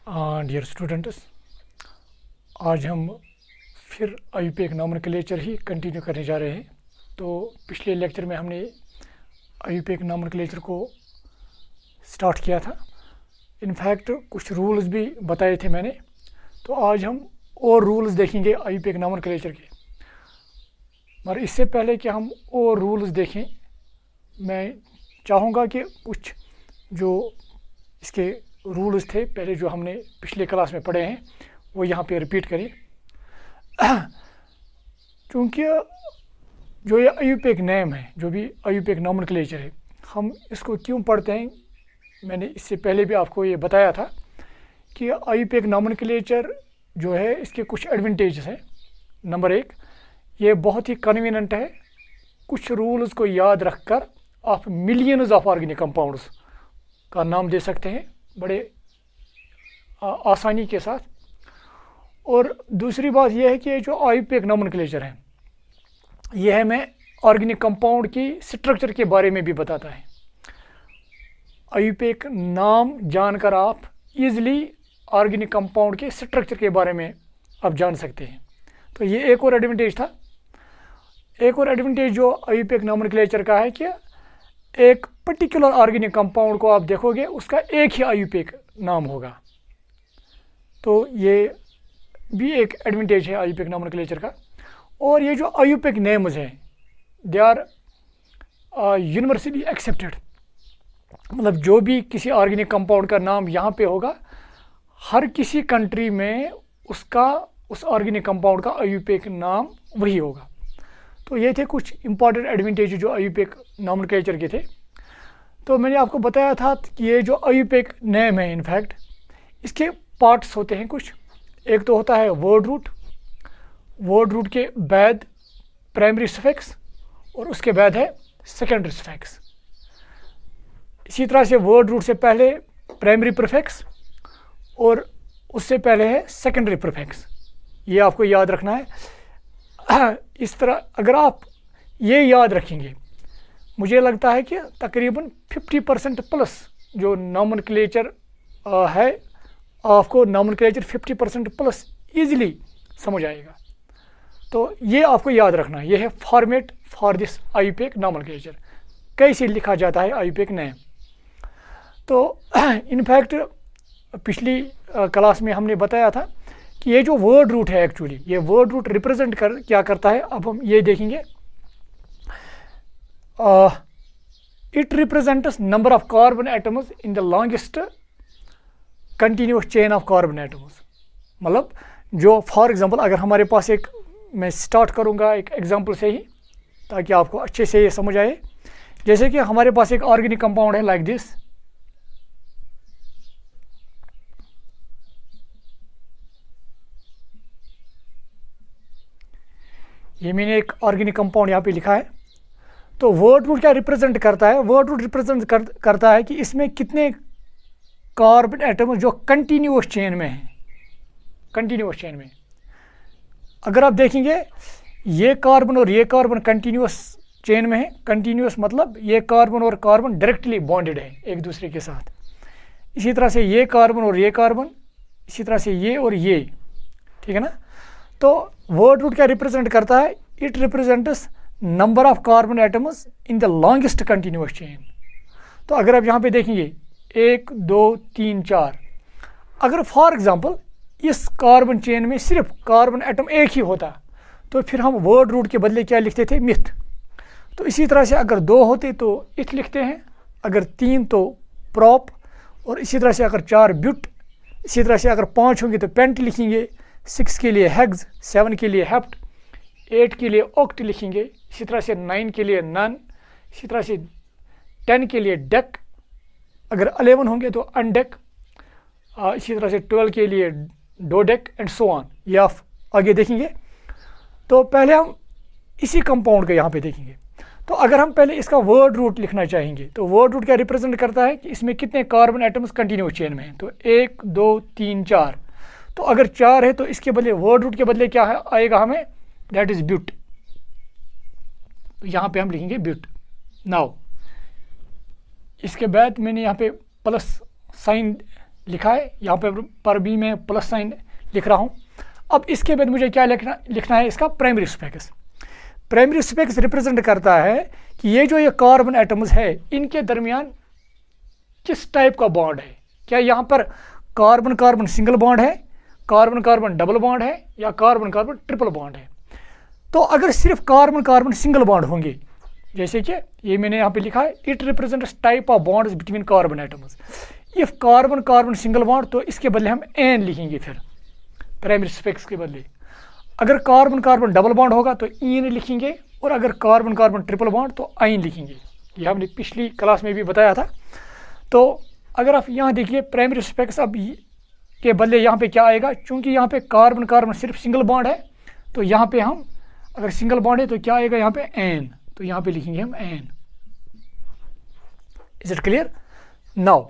Dear students, आज हम फिर आईयूपीए नॉमेनक्लेचर ही कंटिन्यू करने जा रहे हैं। तो पिछले लेक्चर में हमने आईयूपीए नॉमेनक्लेचर को स्टार्ट किया था। इनफैक्ट कुछ रूल्स भी बताए थे मैंने। तो आज हम और रूल्स देखेंगे आईयूपीए नॉमेनक्लेचर के। मगर इससे पहले कि हम और रूल्स देखें, मैं चाहूँगा कि कुछ जो इसके रूल्स थे पहले जो हमने पिछले क्लास में पढ़े हैं वो यहाँ पे रिपीट करें। क्योंकि जो ये आईयूपीए नेम है, जो भी आईयूपीए नॉमेनक्लेचर है, हम इसको क्यों पढ़ते हैं, मैंने इससे पहले भी आपको ये बताया था कि आईयूपीए नॉमेनक्लेचर जो है इसके कुछ एडवांटेजेस हैं। नंबर एक, ये बहुत ही कन्वीनियंट है। कुछ रूल्स को याद रखकर आप मिलियंस ऑफ ऑर्गेनिक कंपाउंड्स का नाम दे सकते हैं बड़े आसानी के साथ। और दूसरी बात यह है कि ये जो आईयूपीए नॉमेनक्लेचर है, यह हमें ऑर्गेनिक कंपाउंड की स्ट्रक्चर के बारे में भी बताता है। आईयूपीए नाम जानकर आप इजीली ऑर्गेनिक कंपाउंड के स्ट्रक्चर के बारे में आप जान सकते हैं। तो ये एक और एडवांटेज था। एक और एडवांटेज जो आईयूपीए नॉमेनक्लेचर का है कि एक पर्टिकुलर ऑर्गेनिक कंपाउंड को आप देखोगे उसका एक ही आईयूपीए नाम होगा। तो ये भी एक एडवांटेज है आईयूपीए नॉमेनक्लेचर का। और ये जो आईयूपीए नेम्स हैं, दे आर यूनिवर्सली एक्सेप्टेड। मतलब जो भी किसी ऑर्गेनिक कंपाउंड का नाम यहाँ पे होगा, हर किसी कंट्री में उसका उस ऑर्गेनिक कंपाउंड का आईयूपीए नाम वही होगा। तो ये थे कुछ इंपॉर्टेंट एडवांटेज जो आईयूपीए नॉमेनक्लेचर के थे। तो मैंने आपको बताया था कि ये जो आईयूपीए नेम है, इनफैक्ट इसके पार्ट्स होते हैं कुछ। एक तो होता है वर्ड रूट। वर्ड रूट के बाद प्राइमरी सफिक्स और उसके बाद है सेकेंडरी सफिक्स। इसी तरह से वर्ड रूट से पहले प्राइमरी प्रीफिक्स और उससे पहले है सेकेंडरी प्रीफिक्स। ये आपको याद रखना है। इस तरह अगर आप ये याद रखेंगे, मुझे लगता है कि तकरीबन 50% प्लस जो नॉमेनक्लेचर है, आपको नॉमेनक्लेचर 50% प्लस ईजिली समझ आएगा। तो ये आपको याद रखना है। ये है फॉर्मेट फॉर दिस आईयूपीए नॉमेनक्लेचर, कैसे लिखा जाता है आईयूपीए नेम। तो इनफैक्ट पिछली क्लास में हमने बताया था कि ये जो वर्ड रूट है, एक्चुअली ये वर्ड रूट रिप्रेजेंट क्या करता है, अब हम ये देखेंगे। It represents number of carbon atoms in the longest continuous chain of carbon atoms. मतलब जो फॉर एग्जांपल अगर हमारे पास एक, मैं स्टार्ट करूंगा एक एग्जांपल से ही ताकि आपको अच्छे से ये समझ आए। जैसे कि हमारे पास एक ऑर्गेनिक कंपाउंड है लाइक दिस। ये मैंने एक ऑर्गेनिक कंपाउंड यहाँ पे लिखा है। तो वर्ड रूट क्या रिप्रेजेंट करता है? वर्ड रूट रिप्रेजेंट करता है कि इसमें कितने कार्बन एटम जो कंटिन्यूअस चेन में है। कंटिन्यूअस चेन में अगर आप देखेंगे, ये कार्बन और ये कार्बन कंटिन्यूअस चेन में है। कंटिन्यूअस मतलब ये कार्बन और कार्बन डायरेक्टली बॉन्डेड है एक दूसरे के साथ। इसी तरह से ये कार्बन और ये कार्बन, इसी तरह से ये और ये, ठीक है ना। तो वर्ड रूट क्या रिप्रेजेंट करता है? It represents number of carbon atoms in the longest continuous chain. तो अगर आप यहाँ पे देखेंगे 1 2 3 4, अगर फॉर एग्जांपल इस कार्बन चेन में सिर्फ कार्बन एटम एक ही होता तो फिर हम वर्ड रूट के बदले क्या लिखते थे? मिथ। तो इसी तरह से अगर 2 होते तो इथ लिखते हैं, अगर 3 तो प्रॉप, और इसी तरह से अगर 4 ब्यूट, इसी तरह से अगर 5 होंगे तो पेंट लिखेंगे, 6 के लिए हेग्स, 7 के लिए हेप्ट, 8 के लिए ऑक्ट लिखेंगे, इसी तरह से 9 के लिए नन, इसी तरह से 10 के लिए डेक, अगर 11 होंगे तो अनडेक, इसी तरह से 12 के लिए डोडेक एंड सो ऑन। ये आप आगे देखेंगे। तो पहले हम इसी कंपाउंड को यहाँ पे देखेंगे। तो अगर हम पहले इसका वर्ड रूट लिखना चाहेंगे तो वर्ड रूट क्या रिप्रेजेंट करता है कि इसमें कितने कार्बन एटम्स कंटिन्यूअस चेन में हैं। तो 1 2 3 4। तो अगर 4 है तो इसके बदले वर्ड रूट के बदले क्या है आएगा हमें? That is but. तो यहाँ पे हम लिखेंगे ब्यूट। नाउ इसके बाद मैंने यहाँ पे प्लस साइन लिखा है, यहाँ पर भी मैं प्लस साइन लिख रहा हूँ। अब इसके बाद मुझे क्या लिखना है, इसका primary suffix. Primary suffix represent करता है कि ये कार्बन एटम्स है, इनके दरमियान किस टाइप का बॉन्ड है। क्या यहाँ पर कार्बन कार्बन सिंगल बॉन्ड है, कार्बन कार्बन डबल बॉन्ड है, या कार्बन कार्बन ट्रिपल बॉन्ड है। तो अगर सिर्फ कार्बन कार्बन सिंगल बॉन्ड होंगे, जैसे कि ये मैंने यहाँ पे लिखा है, it represents type of bonds between carbon atoms. If carbon carbon single bond, तो इसके बदले हम एन लिखेंगे फिर प्राइमरी सुफिक्स के बदले। अगर कार्बन कार्बन डबल बॉन्ड होगा तो इन लिखेंगे, और अगर कार्बन कार्बन ट्रिपल बॉन्ड तो आइन लिखेंगे। ये हमने पिछली क्लास में भी बताया था। तो अगर आप यहाँ देखिए प्राइमरी सुफिक्स अब के बदले यहाँ पे क्या आएगा, चूंकि यहाँ पे कार्बन कार्बन सिर्फ सिंगल बॉन्ड है, तो यहाँ पे हम अगर सिंगल बॉन्ड है तो क्या आएगा यहाँ पे एन, तो यहाँ पे लिखेंगे हम N. Is it clear now?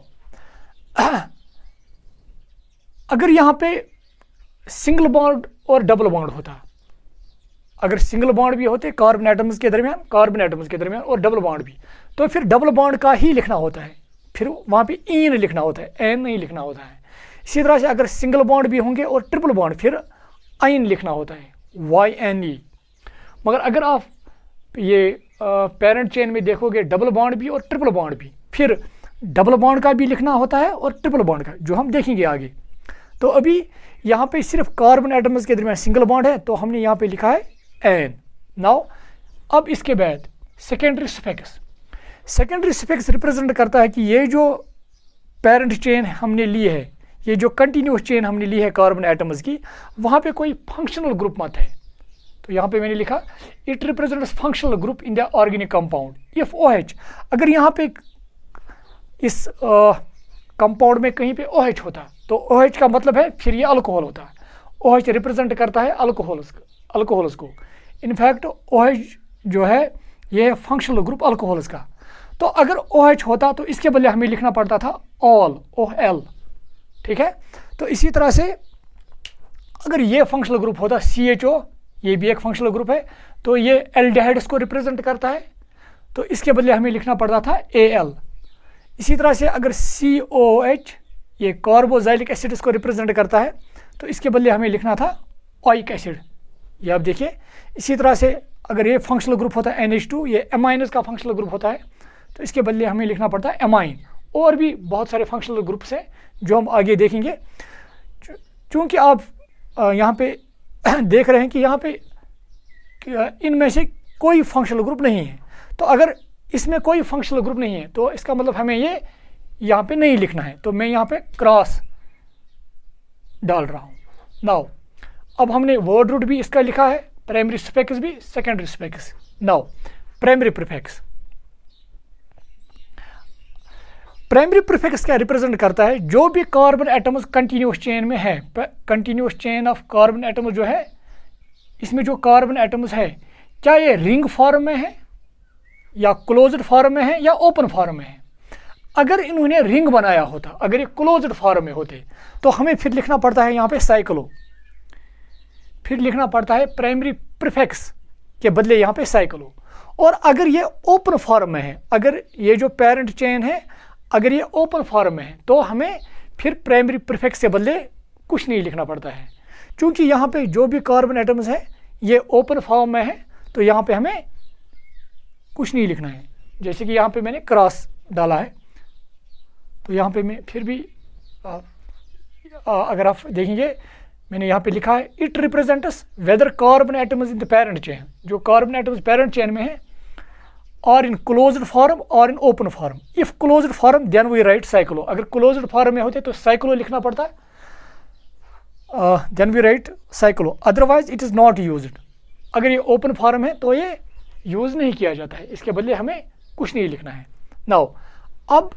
अगर यहाँ पे सिंगल बॉन्ड और डबल बॉन्ड होता, अगर सिंगल बॉन्ड भी होते कार्बन एटम्स के दरमियान और डबल बॉन्ड भी, तो फिर डबल बॉन्ड का ही लिखना होता है, फिर वहाँ पे इन लिखना होता है, एन नहीं लिखना होता है। इसी तरह से अगर सिंगल बॉन्ड भी होंगे और ट्रिपल बॉन्ड, फिर आइन लिखना होता है, YNE। मगर अगर आप ये पेरेंट चेन में देखोगे डबल बॉन्ड भी और ट्रिपल बॉन्ड भी, फिर डबल बॉन्ड का भी लिखना होता है और ट्रिपल बॉन्ड का, जो हम देखेंगे आगे। तो अभी यहाँ पे सिर्फ कार्बन एटम्स के दरमियान सिंगल बॉन्ड है, तो हमने यहाँ पे लिखा है एन। नाउ अब इसके बाद secondary suffix. Secondary suffix represent करता है कि ये जो पेरेंट चेन हमने ली है, ये जो कंटिन्यूस चेन हमने ली है कार्बन एटम्स की, वहाँ पे कोई फंक्शनल ग्रुप मत है। तो यहाँ पे मैंने लिखा it represents functional group in the organic compound if OH। अगर यहाँ पे इस कंपाउंड में कहीं पे OH होता, तो OH का मतलब है फिर ये अल्कोहल होता है। OH रिप्रेजेंट करता है अल्कोहल्स को। इनफैक्ट OH जो है ये फंक्शनल ग्रुप अल्कोहल्स का। तो अगर OH होता तो इसके बदले हमें लिखना पड़ता था ऑल, OL। ठीक है, तो इसी तरह से अगर ये फंक्शनल ग्रुप होता CHO, ये भी एक फंक्शनल ग्रुप है, तो ये एल्डिहाइड्स को रिप्रेजेंट करता है, तो इसके बदले हमें लिखना पड़ता था AL। इसी तरह से अगर COH, ये कार्बोक्सिलिक एसिड्स को रिप्रेजेंट करता है, तो इसके बदले हमें लिखना था ओइक एसिड। ये आप देखिए। इसी तरह से अगर ये फंक्शनल ग्रुप होता है NH2, ये एमाइनस का फंक्शनल ग्रुप होता है, तो इसके बदले हमें लिखना पड़ता है एमाइन। और भी बहुत सारे फंक्शनल ग्रुप्स हैं जो हम आगे देखेंगे। चूँकि आप यहाँ पे देख रहे हैं कि यहाँ पे इनमें से कोई फंक्शनल ग्रुप नहीं है, तो अगर इसमें कोई फंक्शनल ग्रुप नहीं है तो इसका मतलब हमें ये यहाँ पे नहीं लिखना है, तो मैं यहाँ पे क्रॉस डाल रहा हूँ। नाउ अब हमने वर्ड रूट भी इसका लिखा है, प्राइमरी सुफिक्स भी, secondary suffix. Now primary prefix. Primary prefix क्या रिप्रेजेंट करता है, जो भी कार्बन एटम्स कंटिन्यूस चेन में है, continuous chain of carbon atoms जो है, इसमें जो कार्बन एटम्स है, क्या ये रिंग फॉर्म में है या क्लोज्ड फॉर्म में है या ओपन फॉर्म में है। अगर इन्होंने रिंग बनाया होता, अगर ये क्लोज्ड फॉर्म में होते, तो हमें फिर लिखना पड़ता है यहाँ पे साइक्लो, फिर लिखना पड़ता है प्राइमरी प्रीफिक्स के बदले यहाँ पे साइक्लो। और अगर ये ओपन फॉर्म में है, अगर ये जो पेरेंट चेन है अगर ये ओपन फॉर्म में है, तो हमें फिर प्राइमरी प्रीफिक्स के बदले कुछ नहीं लिखना पड़ता है। क्योंकि यहाँ पे जो भी कार्बन एटम्स है ये ओपन फॉर्म में है, तो यहाँ पे हमें कुछ नहीं लिखना है। जैसे कि यहाँ पे मैंने क्रॉस डाला है, तो यहाँ पे मैं फिर भी अगर आप देखेंगे मैंने यहाँ पे लिखा है it represents whether carbon atoms in the parent chain, जो कार्बन एटम्स पेरेंट चेन में है, और इन क्लोज्ड फॉर्म और in open form. If closed form then we write cyclo. अगर क्लोज्ड फॉर्म में होते तो साइक्लो लिखना पड़ता है, then we write cyclo, otherwise it is not used. अगर ये ओपन फॉर्म है तो ये यूज़ नहीं किया जाता है, इसके बदले हमें कुछ नहीं लिखना है। नाउ अब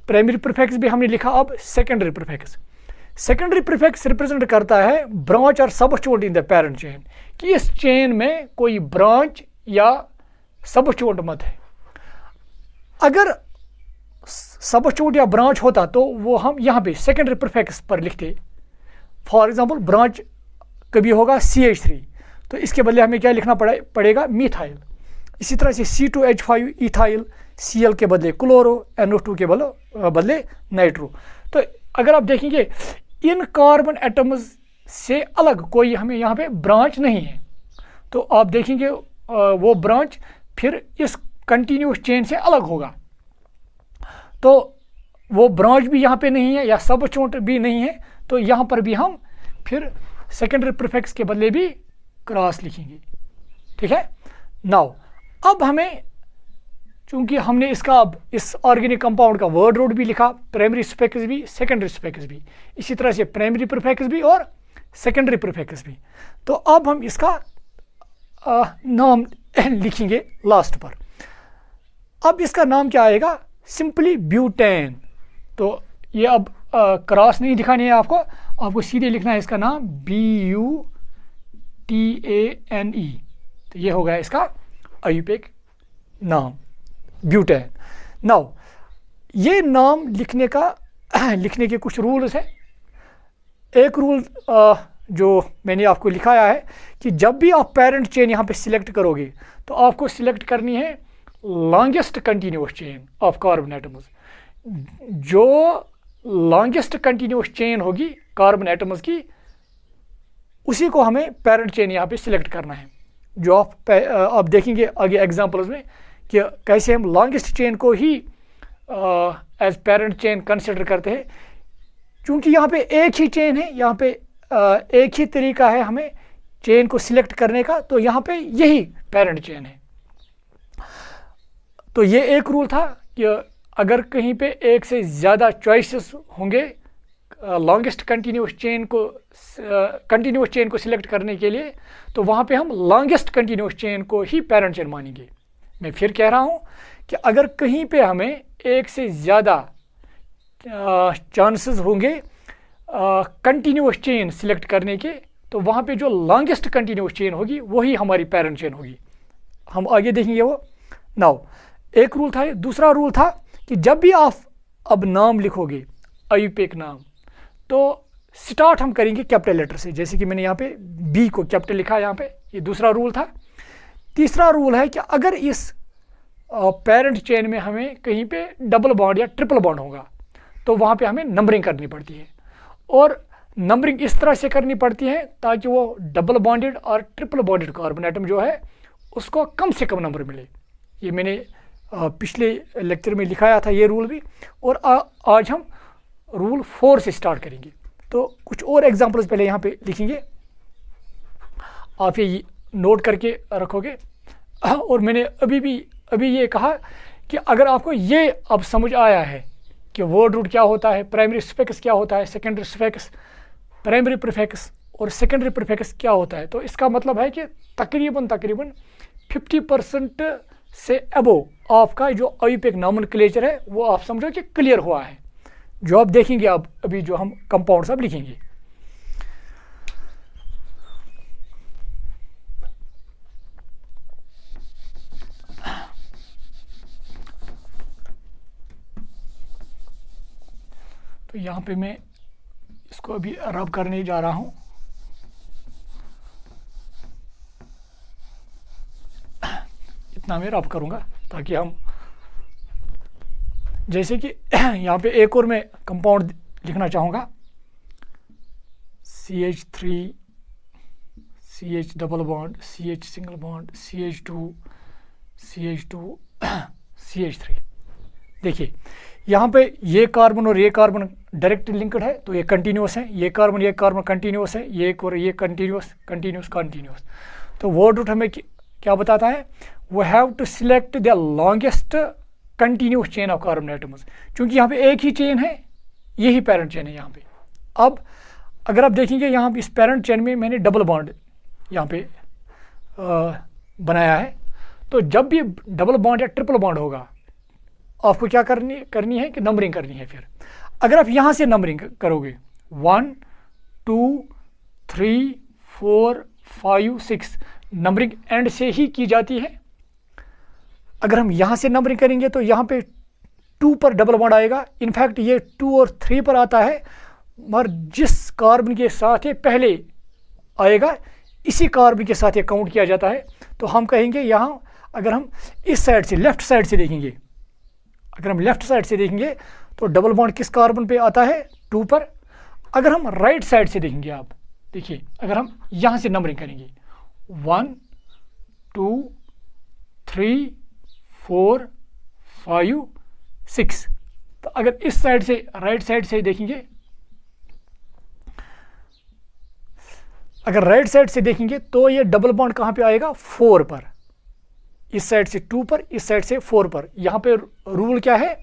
प्राइमरी प्रीफिक्स भी हमने लिखा, अब secondary prefix. Secondary prefix represent करता है ब्रांच और substitute in the parent chain, कि इस चेन में कोई ब्रांच या सबस्टिट्यूट मत है। अगर सबस्टिट्यूट या ब्रांच होता तो वो हम यहाँ पे सेकेंडरी प्रीफिक्स पर लिखते। फॉर एग्जांपल ब्रांच कभी होगा CH3, तो इसके बदले हमें क्या लिखना पड़ेगा मिथाइल। इसी तरह से C2H5 इथाइल, Cl के बदले क्लोरो, NO2 के बदले नाइट्रो। तो अगर आप देखेंगे इन कार्बन एटम्स से अलग कोई हमें यहाँ पे ब्रांच नहीं है, तो आप देखेंगे वो ब्रांच फिर इस कंटिन्यूस चेन से अलग होगा। तो वो ब्रांच भी यहाँ पे नहीं है या सब चोट भी नहीं है, तो यहाँ पर भी हम फिर सेकेंडरी प्रीफिक्स के बदले भी क्रॉस लिखेंगे। ठीक है। नाउ अब हमें, चूंकि हमने इसका अब इस ऑर्गेनिक कंपाउंड का वर्ड रूट भी लिखा, प्राइमरी सफिक्स भी सेकेंडरी सफिक्स भी, इसी तरह से प्राइमरी प्रीफिक्स भी और सेकेंडरी प्रीफिक्स भी, तो अब हम इसका नाम लिखेंगे लास्ट पर। अब इसका नाम क्या आएगा? Simply butane. तो ये अब क्रॉस नहीं दिखानी है आपको सीधे लिखना है इसका नाम BUTANE। तो ये हो गया इसका आईयूपीएक नाम ब्यूटेन। नाउ ये नाम लिखने के कुछ रूल्स हैं। एक रूल जो मैंने आपको लिखाया है कि जब भी आप पेरेंट चेन यहाँ पे सिलेक्ट करोगे तो आपको सिलेक्ट करनी है longest continuous chain of carbon atoms. जो लॉन्गेस्ट कंटिन्यूस चेन होगी कार्बन एटम्स की, उसी को हमें पेरेंट चेन यहाँ पे सिलेक्ट करना है। जो आप देखेंगे आगे एग्जांपल्स में कि कैसे हम लॉन्गेस्ट चेन को ही एज पेरेंट चेन कंसिडर करते हैं। चूँकि यहाँ पे एक ही चेन है, यहाँ पे एक ही तरीका है हमें चेन को सिलेक्ट करने का, तो यहाँ पे यही पेरेंट चेन है। तो ये एक रूल था कि अगर कहीं पे एक से ज़्यादा चॉइसेस होंगे लॉन्गेस्ट कंटिन्यूस चेन को सिलेक्ट करने के लिए, तो वहाँ पे हम लॉन्गेस्ट कंटिन्यूस चेन को ही पेरेंट चेन मानेंगे। मैं फिर कह रहा हूँ कि अगर कहीं पे हमें एक से ज़्यादा चांसेस होंगे कंटिन्यूस चेन सिलेक्ट करने के, तो वहाँ पे जो लॉन्गेस्ट कंटिन्यूस चेन होगी वही हमारी पेरेंट चेन होगी। हम आगे देखेंगे वो। नाउ एक रूल था। दूसरा रूल था कि जब भी आप अब नाम लिखोगे आईयूपीएक नाम, तो स्टार्ट हम करेंगे कैपिटल लेटर से, जैसे कि मैंने यहाँ पे बी को कैपिटल लिखा यहाँ पे। ये दूसरा रूल था। तीसरा रूल है कि अगर इस पेरेंट चेन में हमें कहीं पे डबल बॉन्ड या ट्रिपल बॉन्ड होगा, तो वहाँ पे हमें नंबरिंग करनी पड़ती है, और नंबरिंग इस तरह से करनी पड़ती है ताकि वो डबल बॉन्डेड और ट्रिपल बॉन्डेड कार्बन एटम जो है उसको कम से कम नंबर मिले। ये मैंने पिछले लेक्चर में लिखाया था ये रूल भी, और आज हम रूल 4 से स्टार्ट करेंगे। तो कुछ और एग्जांपल्स पहले यहाँ पे लिखेंगे, आप ये नोट करके रखोगे। और मैंने अभी ये कहा कि अगर आपको ये अब समझ आया है कि वर्ड रूट क्या होता है, प्राइमरी सफिक्स क्या होता है, सेकेंडरी सफिक्स, प्राइमरी प्रीफिक्स और सेकेंडरी प्रीफिक्स क्या होता है, तो इसका मतलब है कि तकरीबन 50% से अबोव आपका जो आईयूपीएक नॉमेनक्लेचर है वो आप समझो कि क्लियर हुआ है। जो आप देखेंगे अब अभी जो हम कंपाउंड्स अब लिखेंगे। तो यहाँ पे मैं इसको अभी रब करने जा रहा हूँ। इतना मैं रब करूँगा ताकि हम, जैसे कि यहाँ पे एक और मैं कंपाउंड लिखना चाहूँगा, CH3 CH double bond, CH single bond, CH2 CH3। देखिए यहाँ पे ये कार्बन और ये कार्बन डायरेक्ट लिंक्ड है, तो ये कंटिन्यूस है। ये कार्बन कंटिन्यूस है, ये और ये कंटिन्यूस। तो वर्ड रूट हमें क्या बताता है? We have to select the longest continuous chain of carbon atoms. क्योंकि यहाँ पे एक ही चेन है, यही पेरेंट चेन है यहाँ पे। अब अगर आप देखेंगे यहाँ पे इस पेरेंट चेन में मैंने डबल बॉन्ड यहाँ पे बनाया है, तो जब भी डबल बॉन्ड या ट्रिपल बॉन्ड होगा आपको क्या करनी है कि नंबरिंग करनी है। फिर अगर आप यहाँ से नंबरिंग करोगे 1 2 3 4 5 6, नंबरिंग एंड से ही की जाती है। अगर हम यहाँ से नंबरिंग करेंगे तो यहाँ पे 2 पर डबल बॉन्ड आएगा। इनफैक्ट ये 2 और 3 पर आता है, मगर जिस कार्बन के साथ ये पहले आएगा इसी कार्बन के साथ ये काउंट किया जाता है। तो हम कहेंगे यहाँ, अगर हम इस साइड से लेफ्ट साइड से देखेंगे, तो डबल बॉन्ड किस कार्बन पे आता है? 2 पर। अगर हम राइट साइड से देखेंगे, आप देखिए, अगर हम यहाँ से नंबरिंग करेंगे 1 2 3 4 5 6, तो अगर इस साइड से राइट साइड से देखेंगे, अगर राइट साइड से देखेंगे तो ये डबल बॉन्ड कहाँ पे आएगा? 4 पर। इस साइड से 2 पर, इस साइड से 4 पर। यहाँ पे रूल क्या है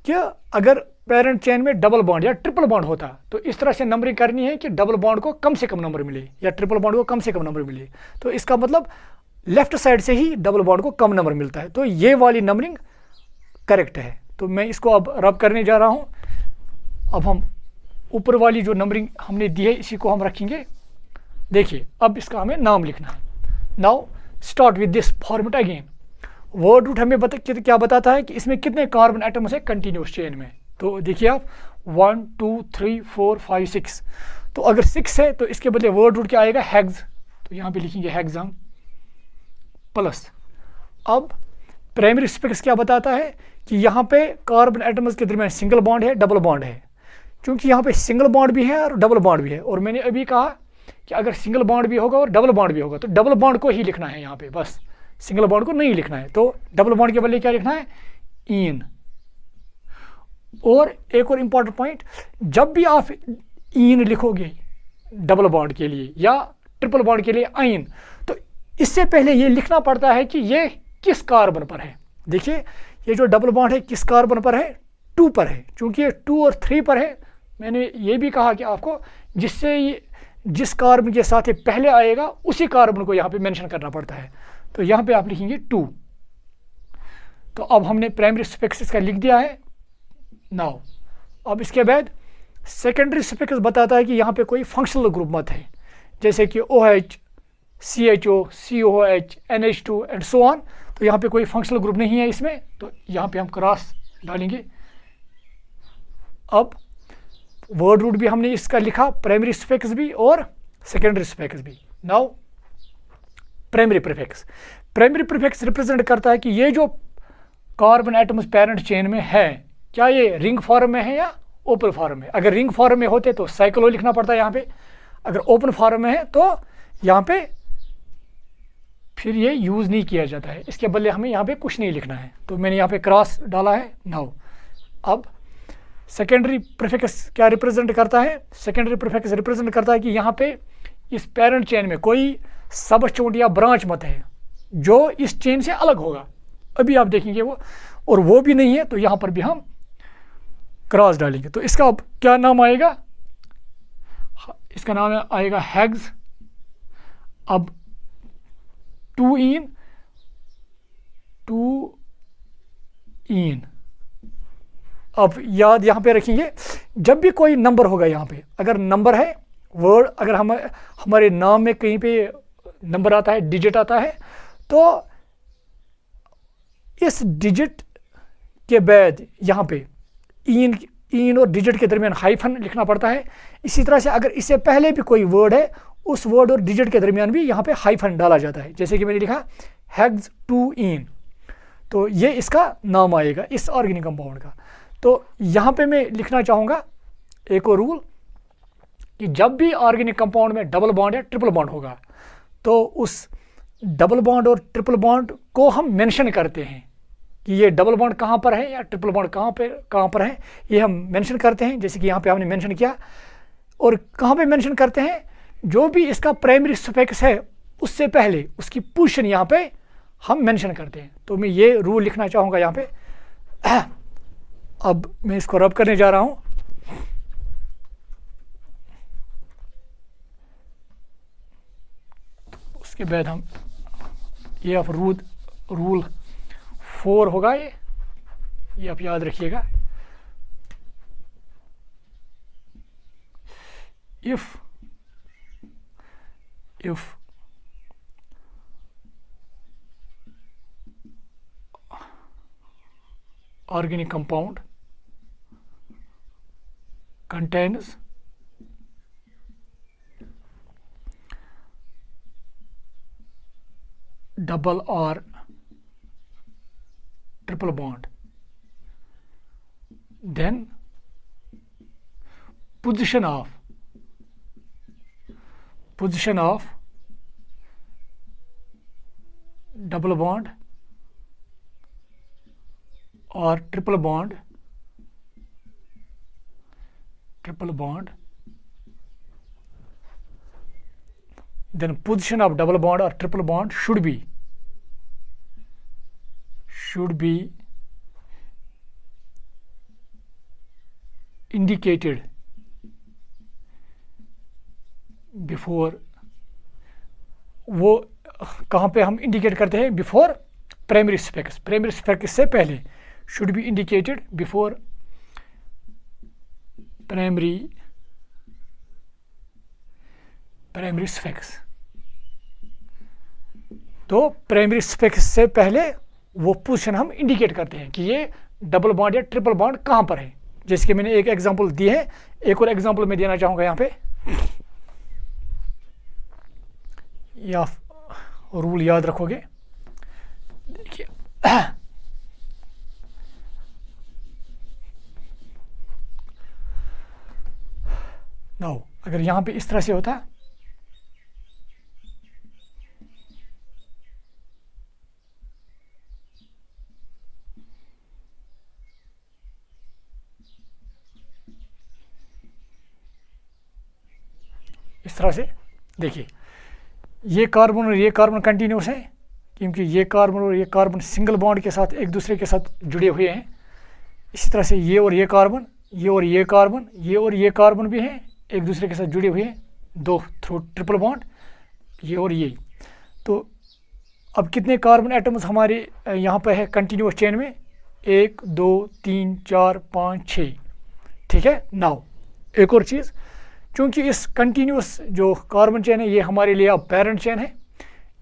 कि अगर पेरेंट चेन में डबल बॉन्ड या ट्रिपल बॉन्ड होता तो इस तरह से नंबरिंग करनी है कि डबल बॉन्ड को कम से कम नंबर मिले या ट्रिपल बॉन्ड को कम से कम नंबर मिले। तो इसका मतलब लेफ्ट साइड से ही डबल बॉन्ड को कम नंबर मिलता है। तो ये वाली नंबरिंग करेक्ट है। तो मैं इसको अब रब करने जा रहा हूँ। अब हम ऊपर वाली जो नंबरिंग हमने दी है इसी को हम रखेंगे। देखिए, अब इसका हमें नाम लिखना है। Now start with this format again. Word root हमें क्या बताता है कि इसमें कितने कार्बन एटम्स है कंटिन्यूस चेन में। तो देखिए आप 1 2 3 4 5 6। तो अगर 6 है तो इसके बदले वर्ड रूट क्या आएगा? हेक्स। तो यहाँ पे लिखेंगे हेक्स हम प्लस। अब प्राइमरी स्पेक्स क्या बताता है कि यहाँ पे कार्बन एटम्स के दरमियान सिंगल बॉन्ड है, डबल बॉन्ड है। क्योंकि यहाँ पे सिंगल बॉन्ड भी है और डबल बॉन्ड भी है, और मैंने अभी कहा कि अगर सिंगल बॉन्ड भी होगा और डबल बॉन्ड भी होगा तो डबल बॉन्ड को ही लिखना है यहाँ पे, बस सिंगल बॉन्ड को नहीं लिखना है। तो डबल बॉन्ड के बदले क्या लिखना है? इन। और एक और इंपॉर्टेंट पॉइंट, जब भी आप इन लिखोगे डबल बॉन्ड के लिए या ट्रिपल बॉन्ड के लिए आइन, तो इससे पहले ये लिखना पड़ता है कि ये किस कार्बन पर है। देखिए, ये जो डबल बॉन्ड है किस कार्बन पर है? 2 पर है। चूंकि ये 2 और 3 पर है, मैंने ये भी कहा कि आपको जिससे ये जिस कार्बन के साथ ये पहले आएगा उसी कार्बन को यहाँ पे मेंशन करना पड़ता है। तो यहाँ पे आप लिखेंगे 2। तो अब हमने प्राइमरी सफिक्स इसका लिख दिया है। नाउ अब इसके बाद सेकेंडरी सफिक्स बताता है कि यहाँ पे कोई फंक्शनल ग्रुप मत है, जैसे कि OH, CHO, COOH, NH2 and so on. तो यहाँ पे कोई फंक्शनल ग्रुप नहीं है इसमें, तो यहाँ पे हम क्रॉस डालेंगे। अब वर्ड रूट भी हमने इसका लिखा, प्राइमरी सफिक्स भी और सेकेंडरी सफिक्स भी। Now primary prefix. Primary prefix represent करता है कि ये जो कार्बन एटम्स पेरेंट चेन में है, क्या ये रिंग फॉर्म में है या ओपन फॉर्म में। अगर रिंग फॉर्म में होते तो साइक्लो लिखना पड़ता है यहाँ पे, अगर ओपन फॉर्म में है तो यहाँ पे फिर ये यूज़ नहीं किया जाता है। इसके बदले हमें यहाँ पे कुछ नहीं लिखना है, तो मैंने यहाँ पे क्रॉस डाला है। नाउ अब सेकेंडरी प्रीफिक्स क्या रिप्रेजेंट करता है? सेकेंडरी प्रीफिक्स रिप्रेजेंट करता है कि यहाँ पे इस पेरेंट चेन में कोई सब चोट या ब्रांच मत है जो इस चेन से अलग होगा। अभी आप देखेंगे वो, और वो भी नहीं है, तो यहाँ पर भी हम क्रॉस डालेंगे। तो इसका अब क्या नाम आएगा? इसका नाम आएगा हेक्स। अब 2 इन। अब याद यहाँ पे रखेंगे, जब भी कोई नंबर होगा यहाँ पे, अगर नंबर है वर्ड, अगर हमारे नाम में कहीं पे नंबर आता है, डिजिट आता है, तो इस डिजिट के बाद यहाँ पे इन और डिजिट के दरमियान हाइफन लिखना पड़ता है। इसी तरह से अगर इससे पहले भी कोई वर्ड है, उस वर्ड और डिजिट के दरमियान भी यहाँ पे हाइफन डाला जाता है। जैसे कि मैंने लिखा हेक्स 2 इन, तो ये इसका नाम आएगा इस ऑर्गेनिक कंपाउंड का। तो यहाँ पे मैं लिखना चाहूँगा एक और रूल कि जब भी ऑर्गेनिक कंपाउंड में डबल बॉन्ड या ट्रिपल बॉन्ड होगा तो उस डबल बॉन्ड और ट्रिपल बॉन्ड को हम मेंशन करते हैं कि ये डबल बॉन्ड कहाँ पर है या ट्रिपल बॉन्ड कहाँ पर है, ये हम मेंशन करते हैं। जैसे कि यहाँ पे हमने मेंशन किया, और कहाँ पे मेंशन करते हैं? जो भी इसका प्राइमरी सफिक्स है उससे पहले उसकी पोजीशन यहाँ पे हम मेंशन करते हैं। तो मैं ये रूल लिखना चाहूँगा यहाँ पे। अब मैं इसको रब करने जा रहा हूँ। उसके बाद हम ये आप रूल 4 होगा, ये आप याद रखिएगा। If organic compound contains double or triple bond, then position of double bond or triple bond then position of double bond or triple bond should be indicated before. वो कहाँ पे हम इंडिकेट करते हैं? बिफोर प्राइमरी स्पेक्स से पहले should be indicated before primary specs. तो primary specs से पहले वो पोजीशन हम इंडिकेट करते हैं कि ये डबल बॉन्ड या ट्रिपल बॉन्ड कहाँ पर है. जैसे कि मैंने एक एग्जांपल दी है, एक और एग्जांपल मैं देना चाहूँगा यहाँ पे. ये आप रूल याद रखोगे. देखिए नाउ अगर यहाँ पे इस तरह से होता, इस तरह से देखिए ये कार्बन और ये कार्बन कंटिन्यूस है क्योंकि ये कार्बन और ये कार्बन सिंगल बॉन्ड के साथ एक दूसरे के साथ जुड़े हुए हैं. इसी तरह से ये और ये कार्बन, ये और ये कार्बन, ये और ये कार्बन भी हैं एक दूसरे के साथ जुड़े हुए हैं, दो थ्रू ट्रिपल बॉन्ड, ये और ये. तो अब कितने कार्बन एटम्स हमारे यहाँ पर है कंटिन्यूस चेन में? 1 2 3 4 5 6. ठीक है. नाउ एक और चीज़, क्योंकि इस कंटिन्यूस जो कार्बन चेन है ये हमारे लिए अब पेरेंट चेन है.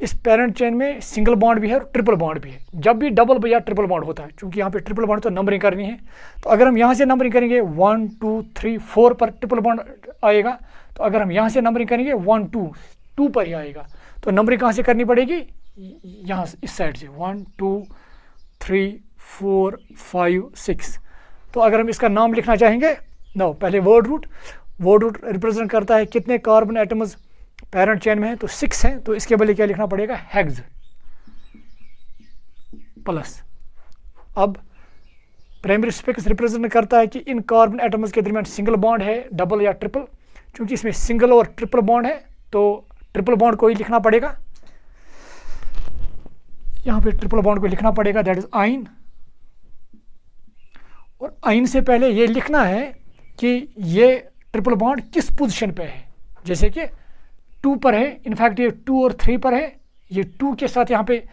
इस पेरेंट चेन में सिंगल बॉन्ड भी है और ट्रिपल बॉन्ड भी है. जब भी डबल या ट्रिपल बॉन्ड होता है, क्योंकि यहाँ पे ट्रिपल बॉन्ड तो नंबरिंग करनी है, तो अगर हम यहाँ से नंबरिंग करेंगे 1 2 3 4 पर ट्रिपल बॉन्ड आएगा. तो अगर हम यहाँ से नंबरिंग करेंगे 1 2 पर ही आएगा. तो नंबरिंग कहाँ से करनी पड़ेगी? यहाँ इस साइड से 1 2 3 4 5 6. तो अगर हम इसका नाम लिखना चाहेंगे, नो पहले वर्ड रूट रिप्रेजेंट करता है कितने कार्बन एटम्स पेरेंट चेन में है, तो 6 हैं. तो इसके बदले क्या लिखना पड़ेगा? Hex plus. अब प्राइमरी स्पेक्स रिप्रेजेंट करता है कि इन कार्बन एटम्स के दरमियान सिंगल बॉन्ड है, डबल या ट्रिपल. क्योंकि इसमें सिंगल और ट्रिपल बॉन्ड है तो ट्रिपल बॉन्ड को ही लिखना पड़ेगा. यहाँ पे ट्रिपल बॉन्ड को लिखना पड़ेगा, दैट इज आइन. और आइन से पहले ये लिखना है कि ये ट्रिपल बॉन्ड किस पोजीशन पे है. जैसे कि 2 पर है, इनफैक्ट ये 2 और 3 पर है. ये 2 के साथ यहाँ पे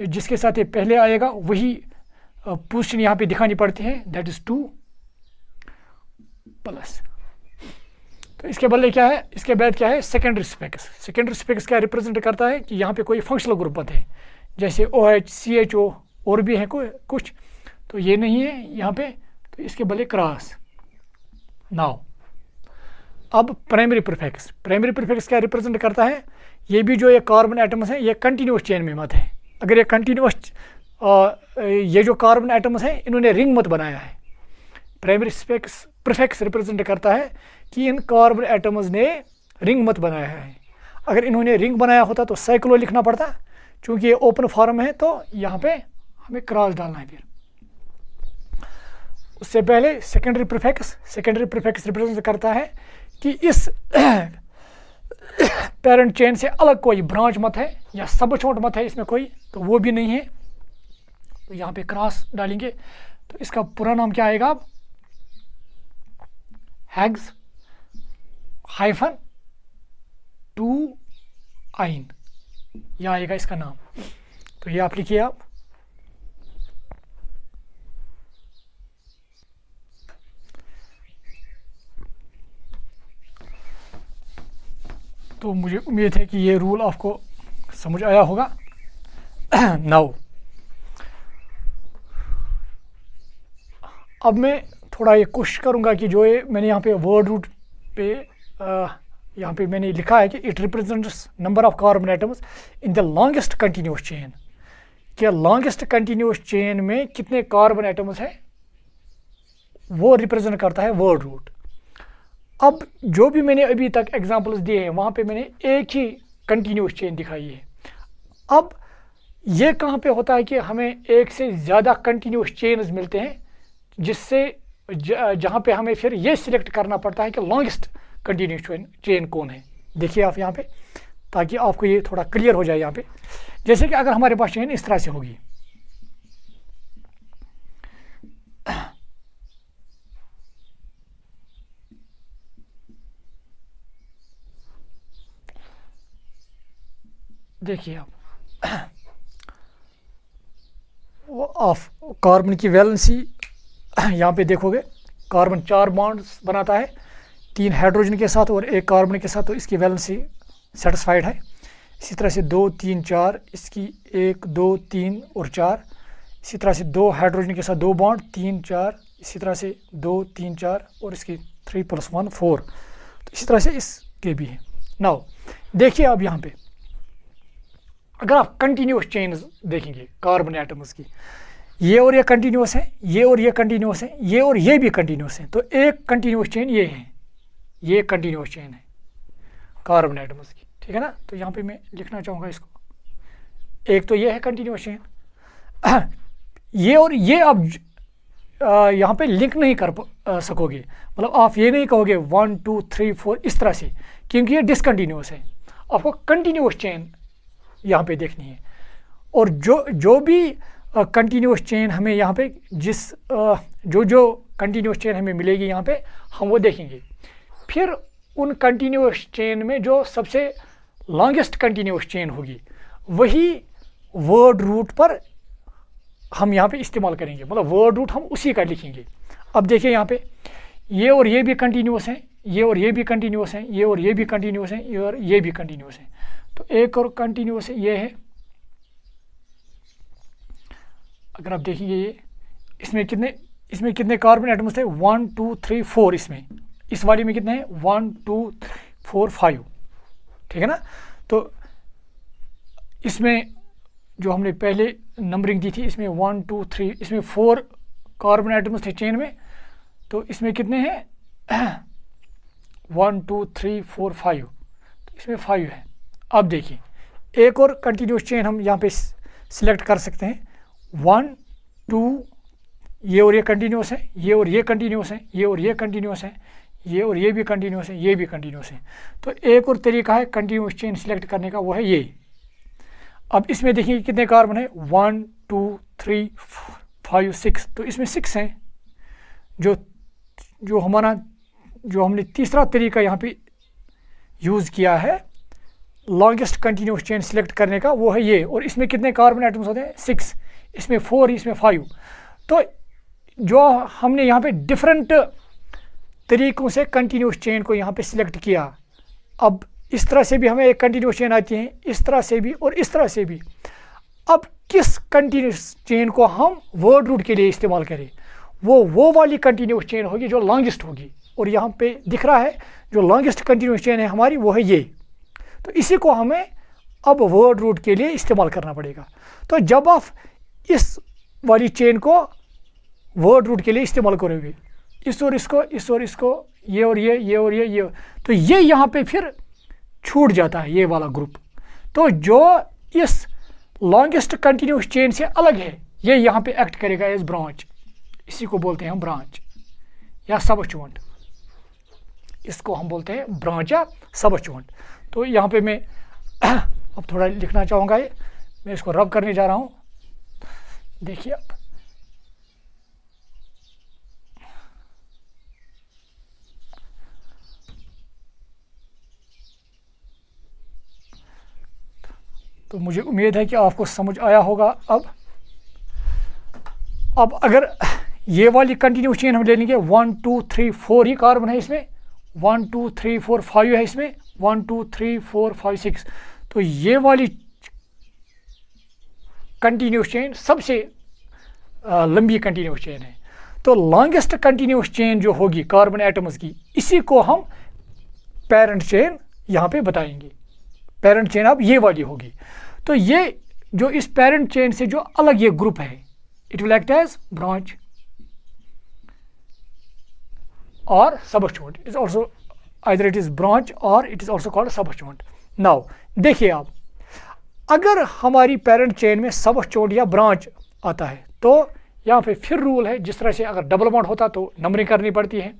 जिसके साथ ये पहले आएगा वही पोजीशन यहाँ पे दिखानी पड़ती है, दैट इज 2 प्लस. तो इसके बदले क्या है? इसके बाद क्या है? सेकेंडरी स्पेक्स क्या रिप्रेजेंट करता है कि यहाँ पे कोई फंक्शनल ग्रुप मत है, जैसे OH CHO और भी है कुछ, तो ये नहीं है यहाँ पे. तो इसके बदले क्रॉस. नाउ अब प्राइमरी प्रीफिक्स क्या रिप्रेजेंट करता है? ये भी जो ये कार्बन एटम्स हैं ये कंटिन्यूस चेन में मत है. अगर ये कंटिन्यूस ये जो कार्बन एटम्स हैं इन्होंने रिंग मत बनाया है. प्राइमरी प्रीफिक्स रिप्रेजेंट करता है कि इन कार्बन एटम्स ने रिंग मत बनाया है. अगर इन्होंने रिंग बनाया होता तो साइक्लो लिखना पड़ता, क्योंकि ये ओपन फॉर्म है तो यहाँ पे हमें क्रॉस डालना है. फिर उससे पहले सेकेंडरी प्रीफिक्स रिप्रेजेंट करता है कि इस पेरेंट चेन से अलग कोई ब्रांच मत है या सब छोट मत है इसमें कोई, तो वो भी नहीं है. तो यहाँ पे क्रॉस डालेंगे तो इसका पूरा नाम क्या आएगा? अब हेक्स हाइफन 2 आइन, यह आएगा इसका नाम. तो ये आप लिखिए. आप तो मुझे उम्मीद है कि ये रूल आपको समझ आया होगा. नाउ अब मैं थोड़ा ये कोशिश करूँगा कि जो ये मैंने यहाँ पे वर्ड रूट पे यहाँ पे मैंने लिखा है कि it represents number of carbon atoms in the longest continuous chain. क्या लॉन्गेस्ट कंटिन्यूस चेन में कितने कार्बन एटम्स हैं वो रिप्रेजेंट करता है वर्ड रूट। अब जो भी मैंने अभी तक एग्जांपल्स दिए हैं वहाँ पे मैंने एक ही कंटिन्यूस चेन दिखाई है। अब ये कहाँ पे होता है कि हमें एक से ज़्यादा कंटिन्यूस चेन्स मिलते हैं, जिससे जहाँ पे हमें फिर ये सिलेक्ट करना पड़ता है कि लॉन्गेस्ट कंटिन्यूस चेन कौन है। देखिए आप यहाँ पे, ताकि आपको ये थोड़ा क्लियर हो जाए। यहाँ पे जैसे कि अगर हमारे पास चेन इस तरह से होगी, देखिए आप वो ऑफ कार्बन की वैलेंसी यहाँ पे देखोगे, कार्बन 4 बॉन्ड्स बनाता है 3 हाइड्रोजन के साथ और 1 कार्बन के साथ, तो इसकी वैलेंसी सेटिस्फाइड है। इसी तरह से 2 3 4, इसकी 1 2 3 और 4, इसी तरह से 2 हाइड्रोजन के साथ 2 बॉन्ड 3 4, इसी तरह से 2 3 4 और इसकी 3 + 1 4, तो इसी तरह से इसके भी है। नाउ देखिए अब यहाँ पे अगर आप कंटिन्यूस चेन देखेंगे कार्बन एटम्स की, ये और ये कंटिन्यूस है, ये और ये कंटिन्यूस है, ये और ये भी कंटिन्यूस है, तो एक कंटिन्यूस चेन ये है, ये कंटिन्यूस चेन है कार्बन एटम्स की, ठीक है ना। तो यहाँ पे मैं लिखना चाहूँगा इसको, एक तो ये है कंटिन्यूस चेन, ये और ये अब यहाँ पे लिंक नहीं कर सकोगे, मतलब आप ये नहीं कहोगे 1 2 3 4 इस तरह से, क्योंकि ये डिसकंटिन्यूस है। आपको कंटिन्यूस चेन यहाँ पे देखनी है, और जो भी कंटिन्यूस चेन हमें यहाँ पे जो कंटिन्यूस चेन हमें मिलेगी यहाँ पे हम वो देखेंगे। फिर उन कंटिन्यूस चेन में जो सबसे लॉन्गेस्ट कंटिन्यूस चेन होगी वही वर्ड रूट पर हम यहाँ पे इस्तेमाल करेंगे, मतलब वर्ड रूट हम उसी का लिखेंगे। अब देखिए यहाँ पे ये और ये भी कंटिन्यूस हैं, ये और ये भी कंटिन्यूस हैं, ये और ये भी कंटिन्यूस हैं, ये और ये भी कंटिन्यूस हैं, तो एक और कंटिन्यूस ये है। अगर आप देखेंगे ये इसमें कितने कार्बन एटम्स थे 1 2 3 4, इसमें इस वाली में कितने हैं 1 2 3 4 5, ठीक है ना। तो इसमें जो हमने पहले नंबरिंग दी थी इसमें 1 2 3, इसमें 4 कार्बन एटम्स थे चेन में, तो इसमें कितने हैं 1 2 3 4 5, तो इसमें 5 है। अब देखिए एक और कंटिन्यूस चेन हम यहाँ पे सिलेक्ट कर सकते हैं 1 2, ये और ये कंटिन्यूस है, ये और ये कंटिन्यूस है, ये और ये कंटिन्यूस है, ये और ये भी कंटिन्यूस है, ये भी कंटिन्यूस है। तो एक और तरीका है कंटिन्यूस चेन सिलेक्ट करने का, वो है ये। अब इसमें देखिए कितने कार्बन है 1 2 3 5 6, तो इसमें 6 हैं। जो हमने तीसरा तरीका यहाँ पे यूज़ किया है लॉन्गेस्ट कंटिन्यूस चेन सिलेक्ट करने का, वो है ये। और इसमें कितने कार्बन एटम्स होते हैं 6, इसमें 4, इसमें 5। तो जो हमने यहाँ पे डिफरेंट तरीक़ों से कंटिन्यूस चेन को यहाँ पे सिलेक्ट किया, अब इस तरह से भी हमें एक कंटिन्यूस चेन आती है, इस तरह से भी और इस तरह से भी। अब किस कंटिन्यूस चेन को हम वर्ड रूट के लिए इस्तेमाल करें, वो वाली कंटिन्यूस चेन होगी जो लॉन्गेस्ट होगी। और यहाँ पे दिख रहा है जो लॉन्गेस्ट कंटिन्यूस चेन है हमारी वो है ये, तो इसी को हमें अब वर्ड रूट के लिए इस्तेमाल करना पड़ेगा। तो जब आप इस वाली चेन को वर्ड रूट के लिए इस्तेमाल करोगे, इस और इसको, इस और इसको, ये और ये और ये, तो ये यहाँ पे फिर छूट जाता है ये वाला ग्रुप। तो जो इस लॉन्गेस्ट कंटिन्यूस चेन से अलग है ये यहाँ पे एक्ट करेगा एज ब्रांच, इसी को बोलते हैं हम ब्रांच या सबअचुवेंट, इसको हम बोलते हैं ब्रांच या सबअचुवेंट। तो यहाँ पे मैं अब थोड़ा लिखना चाहूँगा, ये मैं इसको रब करने जा रहा हूँ। देखिए अब तो मुझे उम्मीद है कि आपको समझ आया होगा। अब अगर ये वाली कंटिन्यूस चेन हम ले लेंगे 1 2 3 4 ही कार्बन है इसमें, 1 2 3 4 5 है इसमें, 1 2 3 4 5 6, तो ये वाली कंटिन्यूस चेन सबसे लंबी कंटिन्यूस चेन है। तो लॉन्गेस्ट कंटिन्यूस चेन जो होगी कार्बन एटम्स की, इसी को हम पेरेंट चेन यहाँ पे बताएंगे। पेरेंट चेन अब ये वाली होगी। तो ये जो इस पेरेंट चेन से जो अलग ये ग्रुप है, it will act as branch. or subjoint. It is also either it is branch or it is also called subjoint. Now देखिए आप, अगर हमारी पेरेंट चेन में सबजॉइंट या ब्रांच आता है तो यहाँ पे फिर रूल है, जिस तरह से अगर डबल बॉन्ड होता तो नंबरिंग करनी पड़ती है,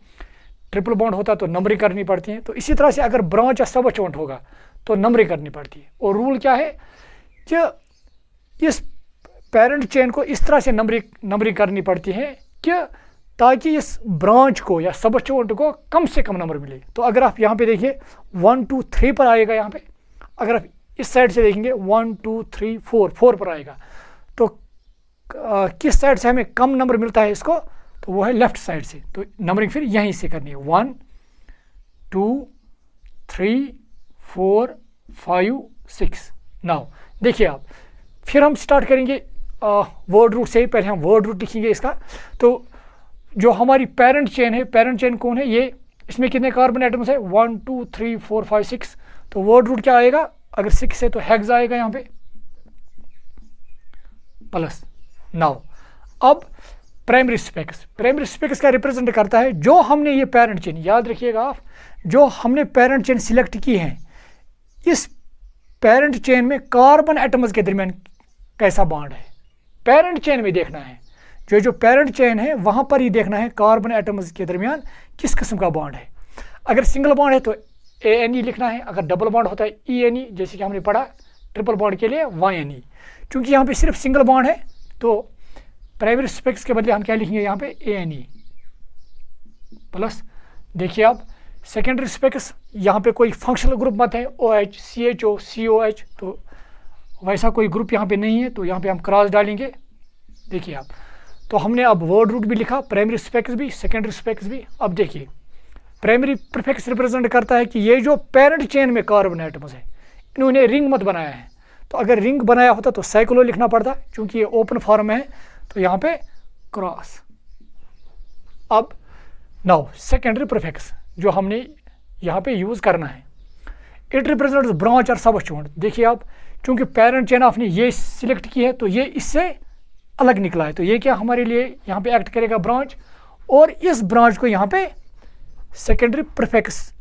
ट्रिपल बॉन्ड होता तो नंबरिंग करनी पड़ती है, तो इसी तरह से अगर ब्रांच या सबजॉइंट होगा तो नंबरिंग करनी पड़ती है। और रूल क्या है कि इस पेरेंट चेन को इस तरह से नंबरिंग करनी पड़ती है कि ताकि इस ब्रांच को या सबजॉइंट को कम से कम नंबर मिले। तो अगर आप यहाँ पे देखिए 1 2 3 पर आएगा, यहाँ पे अगर आप इस साइड से देखेंगे 1 2 3 4 पर आएगा, तो किस साइड से हमें कम नंबर मिलता है इसको, तो वो है लेफ्ट साइड से। तो नंबरिंग फिर यहीं से करनी है 1 2 3 4 5 6। नाउ देखिए आप, फिर हम स्टार्ट करेंगे वर्ड रूट से। पहले हम वर्ड रूट लिखेंगे इसका। तो जो हमारी पेरेंट चेन है, पेरेंट चेन कौन है, ये इसमें कितने कार्बन एटम्स है 1 2 3 4 5 6। तो वर्ड रूट क्या आएगा, अगर 6 है तो हेक्स आएगा यहाँ पे प्लस। नाउ अब प्राइमरी स्पेक्स, प्राइमरी स्पेक्स का रिप्रेजेंट करता है जो हमने ये पेरेंट चेन, याद रखिएगा आप, जो हमने पेरेंट चेन सिलेक्ट की है, इस पेरेंट चेन में कार्बन एटम्स के दरमियान कैसा बॉन्ड है, पेरेंट चेन में देखना है। जो पेरेंट चेन है वहाँ पर ही देखना है कार्बन एटम्स के दरमियान किस किस्म का बॉन्ड है। अगर सिंगल बॉन्ड है तो ANE लिखना है, अगर डबल बॉन्ड होता है ENE, जैसे कि हमने पढ़ा ट्रिपल बॉन्ड के लिए YNE। क्योंकि यहाँ पे सिर्फ सिंगल बॉन्ड है तो प्राइमरी स्पेक्स के बदले हम क्या लिखेंगे यहाँ पे ANE प्लस। देखिए आप सेकेंडरी स्पेक्स, यहाँ पे कोई फंक्शनल ग्रुप मत है OH CHO COH, तो वैसा कोई ग्रुप यहाँ पे नहीं है, तो यहाँ पे हम क्रॉस डालेंगे। देखिए आप, तो हमने अब वर्ड रूट भी लिखा, प्राइमरी स्पेक्स भी, सेकेंडरी स्पेक्स भी। अब देखिए प्राइमरी प्रीफिक्स रिप्रेजेंट करता है कि ये जो पेरेंट चेन में कार्बन एटम्स है इन्होंने रिंग मत बनाया है। तो अगर रिंग बनाया होता तो साइक्लो लिखना पड़ता, क्योंकि ये ओपन फॉर्म है तो यहाँ पे क्रॉस। अब नाउ सेकेंडरी प्रीफिक्स जो हमने यहाँ पे यूज़ करना है, इट रिप्रेजेंट्स ब्रांच और सबजॉइंट। देखिए आप, क्योंकि पेरेंट चेन आपने ये सिलेक्ट की है तो ये इससे अलग निकला है, तो ये क्या हमारे लिए यहाँ पे एक्ट करेगा ब्रांच, और इस ब्रांच को यहाँ पे सेकेंडरी प्रीफिक्स,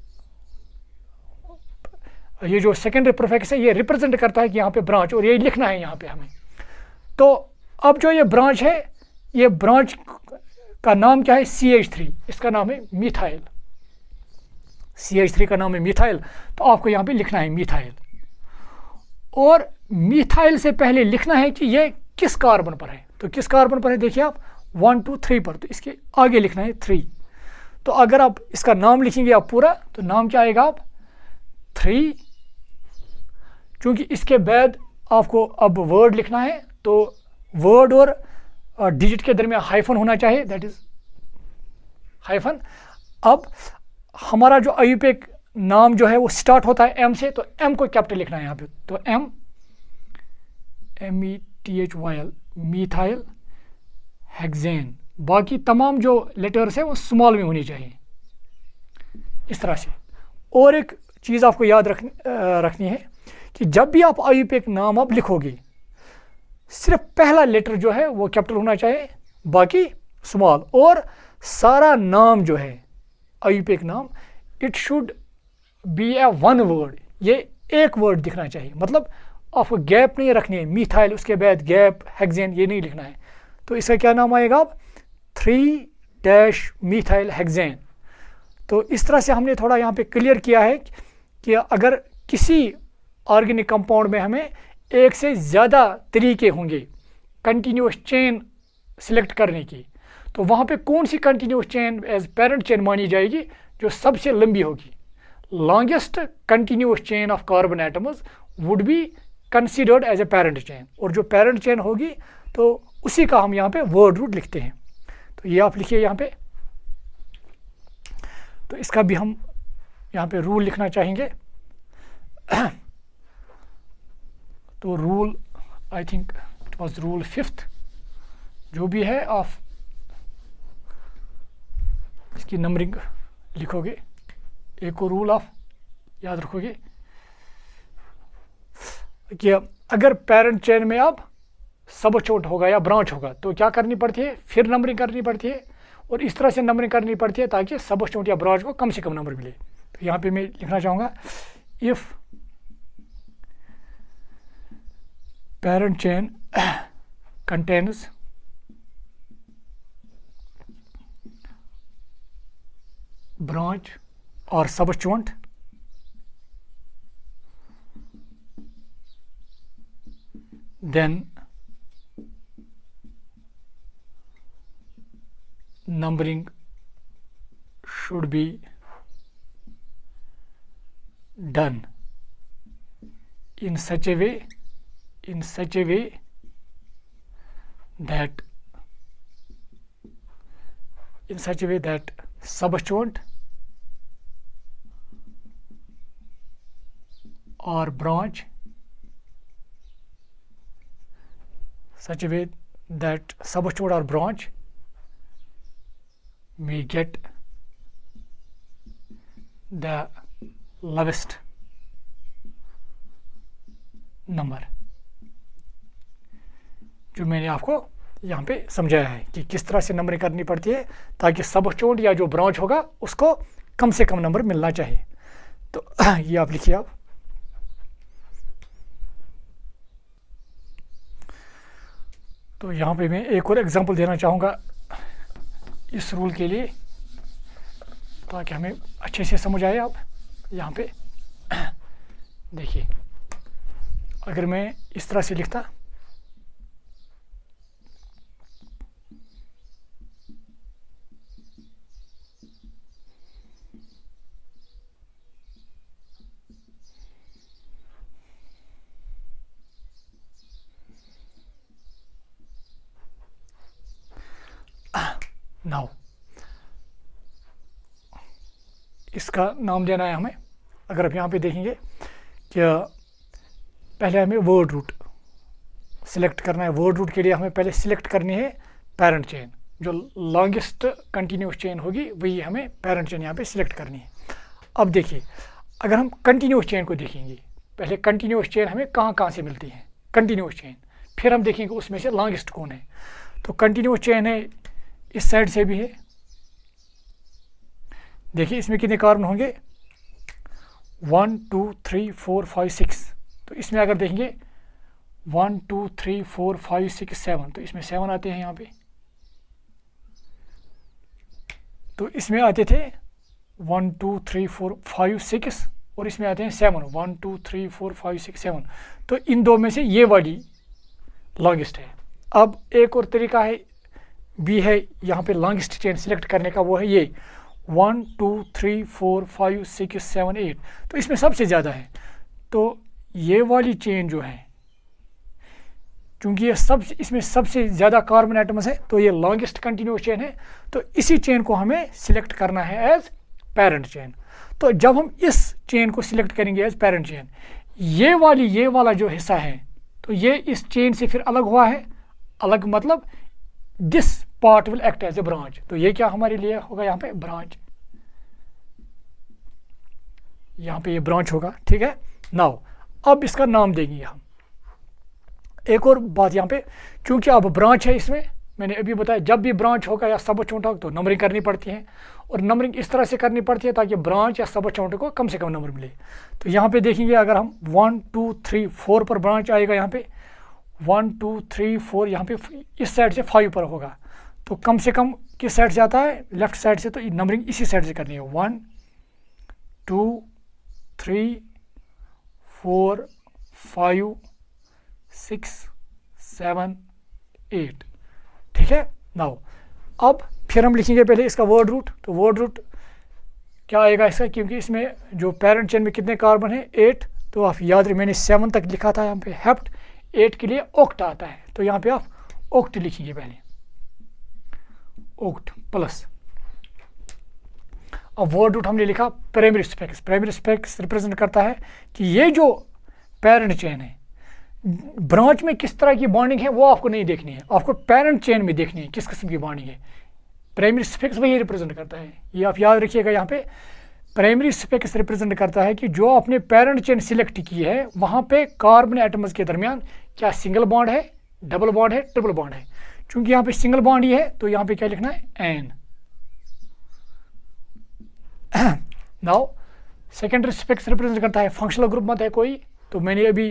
ये जो सेकेंडरी प्रीफिक्स है ये रिप्रेजेंट करता है कि यहाँ पे ब्रांच, और ये लिखना है यहाँ पे हमें। तो अब जो ये ब्रांच है, ये ब्रांच का नाम क्या है CH3, इसका नाम है मिथाइल। CH3 का नाम है मिथाइल, तो आपको यहाँ पे लिखना है मिथाइल। और मिथाइल से पहले लिखना है कि ये किस कार्बन पर है, तो किस कार्बन पर है देखिए आप 1 2 3 पर, तो इसके आगे लिखना है 3। तो अगर आप इसका नाम लिखेंगे आप पूरा, तो नाम क्या आएगा आप 3, क्योंकि इसके बाद आपको अब वर्ड लिखना है, तो वर्ड और डिजिट के दरमियान हाइफन होना चाहिए, दैट इज हाइफन। अब हमारा जो IUPAC नाम जो है वो स्टार्ट होता है M से, तो M को कैपिटल लिखना है यहाँ पे, तो METHYL मिथाइल हेक्सेन। बाकी तमाम जो लेटर्स है वो स्मॉल में होनी चाहिए, इस तरह से। और एक चीज़ आपको याद रखनी है कि जब भी आप IUPAC नाम अब लिखोगे, सिर्फ पहला लेटर जो है वो कैपिटल होना चाहिए, बाकी स्मॉल। और सारा नाम जो है IUPAC नाम, it should be A one word, ये एक वर्ड दिखना चाहिए, मतलब आपको गैप नहीं रखनी है, मिथाइल उसके बाद गैप हेक्सेन ये नहीं लिखना है। तो इसका क्या नाम आएगा अब 3-मिथाइल हेक्सेन। तो इस तरह से हमने थोड़ा यहाँ पे क्लियर किया है कि अगर किसी ऑर्गेनिक कंपाउंड में हमें एक से ज़्यादा तरीके होंगे कंटिन्यूस चेन सिलेक्ट करने की, तो वहाँ पे कौन सी continuous chain as parent chain मानी जाएगी, जो सबसे लंबी होगी। Longest continuous chain of carbon atoms would be considered as a parent chain, और जो पेरेंट चेन होगी तो उसी का हम यहाँ पे वर्ड रूट लिखते हैं। तो ये आप लिखिए यहाँ पे, तो इसका भी हम यहाँ पे रूल लिखना चाहेंगे। तो rule, I think it was rule 5th जो भी है, ऑफ इसकी नंबरिंग लिखोगे, एक और रूल ऑफ याद रखोगे कि अगर पेरेंट चेन में अब सबजॉइंट होगा या ब्रांच होगा तो क्या करनी पड़ती है, फिर नंबरिंग करनी पड़ती है। और इस तरह से नंबरिंग करनी पड़ती है ताकि सबस्टिट्यूएंट या ब्रांच को कम से कम नंबर मिले। तो यहाँ पे मैं लिखना चाहूँगा if parent chain contains branch or substituent then numbering should be done in such a way that substituent or branch may get the lowest number। जो मैंने आपको यहाँ पे समझाया है कि किस तरह से नंबरिंग करनी पड़ती है ताकि सबस्टिट्यूएंट या जो ब्रांच होगा उसको कम से कम नंबर मिलना चाहिए। तो ये आप लिखिए आप। तो यहाँ पे मैं एक और एग्जांपल देना चाहूँगा इस रूल के लिए ताकि हमें अच्छे से समझ आए। आप यहाँ पे देखिए, अगर मैं इस तरह से लिखता नाउ, इसका नाम देना है हमें। अगर आप यहाँ पे देखेंगे कि पहले हमें वर्ड रूट सिलेक्ट करना है। वर्ड रूट के लिए हमें पहले सिलेक्ट करनी है पेरेंट चेन, जो लॉन्गेस्ट कंटिन्यूस चेन होगी वही हमें पेरेंट चेन यहाँ पे सिलेक्ट करनी है। अब देखिए, अगर हम कंटिन्यूस चेन को देखेंगे, पहले कंटिन्यूस चेन हमें कहाँ कहाँ से मिलती है कंटिन्यूस चेन, फिर हम देखेंगे उसमें से लॉन्गेस्ट कौन है। तो कंटिन्यूस चेन है, इस साइड से भी है। देखिए इसमें कितने कार्बन होंगे 1 2 3 4 5 6। तो इसमें अगर देखेंगे 1 2 3 4 5 6 7, तो इसमें 7 आते हैं यहाँ पे। तो इसमें आते थे 1 2 3 4 5 6 और इसमें आते हैं 7 1 2 3 4 5 6 7। तो इन दो में से ये वाली लॉन्गेस्ट है। अब एक और तरीका है भी है यहाँ पे लॉन्गेस्ट चेन सिलेक्ट करने का, वो है ये 1 2 3 4 5 6 7 8। तो इसमें सबसे ज़्यादा है। तो ये वाली चेन जो है, चूँकि ये इसमें सबसे ज़्यादा कार्बन एटम्स है, तो ये लॉन्गेस्ट कंटिन्यूस चेन है। तो इसी चेन को हमें सिलेक्ट करना है एज पेरेंट चेन। तो जब हम इस चेन को सिलेक्ट करेंगे एज पेरेंट चेन, ये वाला जो हिस्सा है, तो ये इस चेन से फिर अलग हुआ है। अलग मतलब this part will act as a branch. तो ये क्या हमारे लिए होगा यहाँ पे ब्रांच, यहाँ पे ये ब्रांच होगा। ठीक है, नाउ अब इसका नाम देंगे हम। एक और बात यहाँ पे, क्योंकि अब ब्रांच है, इसमें मैंने अभी बताया जब भी ब्रांच होगा या सबस्टिट्यूएंट होगा तो नंबरिंग करनी पड़ती है, और नंबरिंग इस तरह से करनी पड़ती है ताकि ब्रांच या सबस्टिट्यूएंट को कम से कम नंबर मिले। तो यहाँ पे देखेंगे, अगर हम 1 2 3 4 पर ब्रांच आएगा, यहाँ पे 1 2 3 4, यहाँ पे इस साइड से 5 पर होगा। तो कम से कम किस साइड से आता है, लेफ्ट साइड से। तो नंबरिंग इसी साइड से करनी है, 1 2 3 4 5 6 7 8। ठीक है, नाउ अब फिर हम लिखेंगे पहले इसका वर्ड रूट। तो वर्ड रूट क्या आएगा इसका, क्योंकि इसमें जो पेरेंट चेन में कितने कार्बन है 8। तो आप याद रखिए, मैंने 7 तक लिखा था यहाँ पे हेप्ट, 8 के लिए ओक्ट आता है। तो यहाँ पे आप ओक्ट लिखेंगे पहले, ओक्ट प्लस। अब वर्ड रूट हमने लिखा primary specs. Primary specs represent करता है कि ये जो पेरेंट चेन है, ब्रांच में किस तरह की बॉन्डिंग है वो आपको नहीं देखनी है, आपको पेरेंट चेन में देखनी है किस किस्म की बॉन्डिंग है। प्राइमरी स्पेक्स वही रिप्रेजेंट करता है, ये आप याद रखिएगा। यहाँ पे प्राइमरी स्पेक्स रिप्रेजेंट करता है कि जो आपने पेरेंट चेन सिलेक्ट की है वहाँ पे कार्बन एटम्स के दरमियान क्या सिंगल बॉन्ड है, डबल बॉन्ड है, ट्रिपल बॉन्ड है। चूंकि यहाँ पे सिंगल बॉन्ड ही है तो यहाँ पे क्या लिखना है, N. Now secondary specs represent करता है फंक्शनल ग्रुप मत है कोई, तो मैंने अभी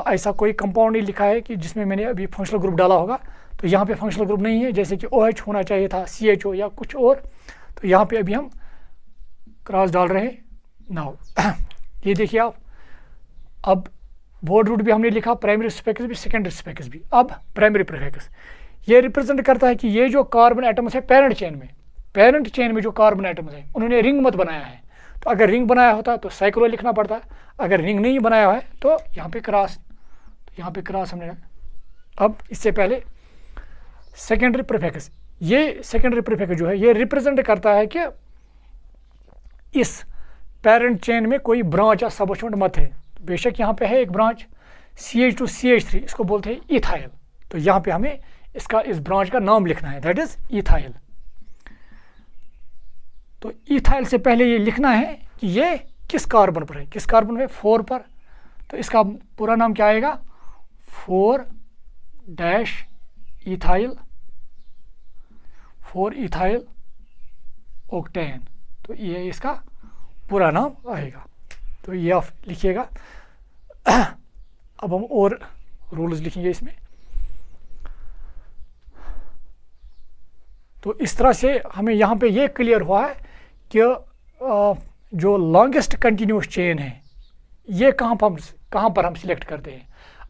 ऐसा कोई कंपाउंड नहीं लिखा है कि जिसमें मैंने अभी फंक्शनल ग्रुप डाला होगा, तो यहाँ पे फंक्शनल ग्रुप नहीं है, जैसे कि OH होना चाहिए था, CHO या कुछ और, तो यहाँ पे अभी हम क्रॉस डाल रहे हैं। नाउ ये देखिए आप, अब वर्ड रूट भी हमने लिखा, प्राइमरी स्पेक्स भी, सेकेंडरी स्पेक्स भी। अब प्राइमरी प्रीफिक्स ये रिप्रेजेंट करता है कि ये जो कार्बन एटम्स है पेरेंट चेन में जो कार्बन एटम्स है उन्होंने रिंग मत बनाया है, तो अगर रिंग बनाया होता तो साइक्लो लिखना पड़ता, अगर रिंग नहीं बनाया है तो यहाँ पे क्रॉस, तो यहाँ पे क्रॉस हमने। अब इससे पहले सेकेंडरी प्रीफिक्स, ये सेकेंडरी प्रीफिक्स जो है ये रिप्रेजेंट करता है कि इस पेरेंट चेन में कोई ब्रांच या सबसेट मत है। बेशक यहाँ पे है एक ब्रांच CH2 CH3, इसको बोलते हैं इथाइल, तो यहाँ पे हमें इसका इस ब्रांच का नाम लिखना है, दैट इज इथाइल। तो इथाइल से पहले ये लिखना है कि ये किस कार्बन पर है, किस कार्बन पे, 4 पर, तो इसका पूरा नाम क्या आएगा, 4-इथाइल ऑक्टेन, तो ये इसका पूरा नाम आएगा, तो ये आप लिखिएगा। अब हम और रूल्स लिखेंगे इसमें। तो इस तरह से हमें यहाँ पे ये क्लियर हुआ है कि जो लॉन्गेस्ट कंटिन्यूस चेन है ये कहाँ पर हम सिलेक्ट करते हैं।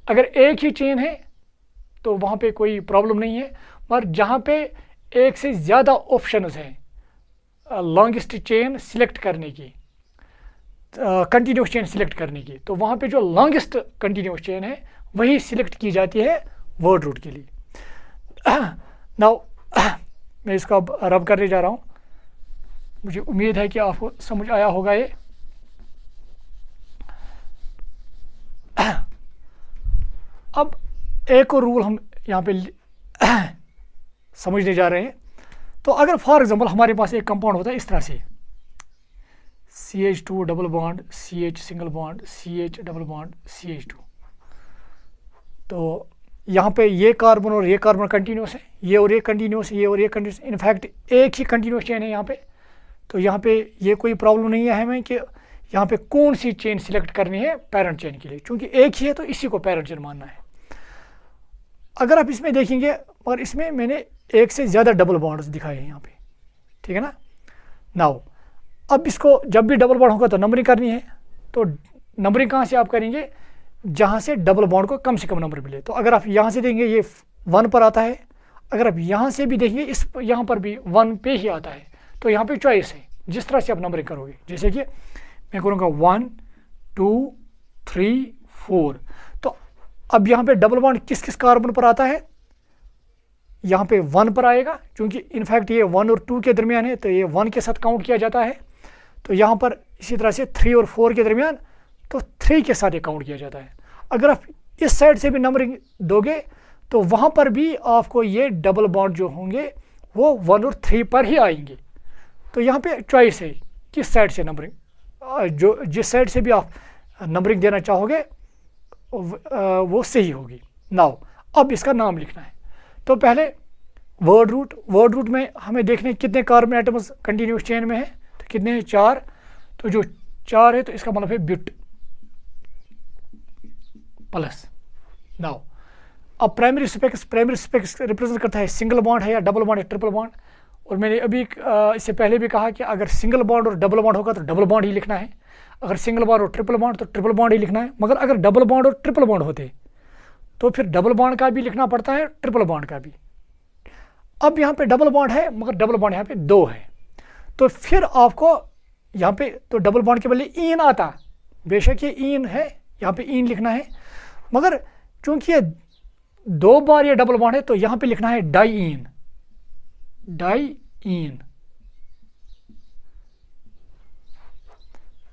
अगर एक ही चेन है तो वहाँ पे कोई प्रॉब्लम नहीं है, मगर जहाँ पे एक से ज़्यादा ऑप्शंस हैं लॉन्गेस्ट चेन सिलेक्ट करने की, कंटिन्यूस चेन सिलेक्ट करने की, तो वहाँ पे जो लॉन्गेस्ट कंटिन्यूस चेन है वही सिलेक्ट की जाती है वर्ड रूट के लिए। नाउ मैं इसको अब रब करने जा रहा हूँ, मुझे उम्मीद है कि आपको समझ आया होगा ये। अब एक और रूल हम यहाँ पे समझने जा रहे हैं। तो अगर फॉर एग्जांपल हमारे पास एक कंपाउंड होता है इस तरह से, CH2 double bond CH single bond CH double bond CH2, तो यहाँ पे ये कार्बन और ये कार्बन कंटिन्यूस है, ये और ये कंटिन्यूस, ये और ये कंटिन्यूस, इनफैक्ट एक ही कंटिन्यूस चेन है यहाँ पे। तो यहाँ पे ये कोई प्रॉब्लम नहीं है हमें कि यहाँ पे कौन सी चेन सिलेक्ट करनी है पेरेंट चेन के लिए, क्योंकि एक ही है तो इसी को पेरेंट चेन मानना है। अगर आप इसमें देखेंगे, और इसमें मैंने एक से ज़्यादा डबल बॉन्ड्स दिखाए हैं यहाँ पे, ठीक है ना। नाउ अब इसको जब भी डबल बॉन्ड होगा तो नंबरिंग करनी है, तो नंबरिंग कहाँ से आप करेंगे, जहाँ से डबल बॉन्ड को कम से कम नंबर मिले। तो अगर आप यहाँ से देखेंगे ये 1 पर आता है, अगर आप यहाँ से भी देखेंगे इस यहाँ पर भी 1 पे ही आता है, तो यहाँ पे चॉइस है जिस तरह से आप नंबरिंग करोगे। जैसे कि मैं करूँगा 1 2 3 4, तो अब यहाँ पे डबल बॉन्ड किस किस कार्बन पर आता है, यहाँ पे 1 पर आएगा, क्योंकि इनफैक्ट ये 1 और 2 के दरमियान है, तो ये 1 के साथ काउंट किया जाता है। तो यहाँ पर इसी तरह से 3 और 4 के दरमियान, तो 3 के साथ ये काउंट किया जाता है। अगर आप इस साइड से भी नंबरिंग दोगे तो वहाँ पर भी आपको ये डबल बॉन्ड जो होंगे वो 1 और 3 पर ही आएंगे। तो यहाँ पे चॉइस है किस साइड से नंबरिंग, जो जिस साइड से भी आप नंबरिंग देना चाहोगे वो सही होगी। नाउ अब इसका नाम लिखना है। तो पहले वर्ड रूट में हमें देखने कितने कार्बन एटम्स कंटिन्यूस चेन में है, तो कितने हैं, 4। तो जो 4 है तो इसका मतलब है ब्यूट प्लस। नाउ अब प्राइमरी स्पेक्स रिप्रेजेंट करता है सिंगल बॉन्ड है या डबल बॉन्ड है, ट्रिपल बॉन्ड। और मैंने अभी इससे पहले भी कहा कि अगर सिंगल बॉन्ड और डबल बॉन्ड होगा तो डबल बॉन्ड ही लिखना है, अगर सिंगल बॉन्ड और ट्रिपल बॉन्ड तो ट्रिपल बॉन्ड ही लिखना है। मगर अगर डबल बॉन्ड और ट्रिपल बॉन्ड होते तो फिर डबल बॉन्ड का भी लिखना पड़ता है, ट्रिपल बॉन्ड का भी। अब यहाँ पे डबल बॉन्ड है मगर डबल बॉन्ड यहाँ पे 2 है, तो फिर आपको यहाँ पे तो डबल बॉन्ड के बदले इन आता, बेशक ये इन है, यहाँ पे इन लिखना है, मगर चूंकि ये 2 बार ये डबल बॉन्ड है तो यहाँ पे लिखना है डाई इन।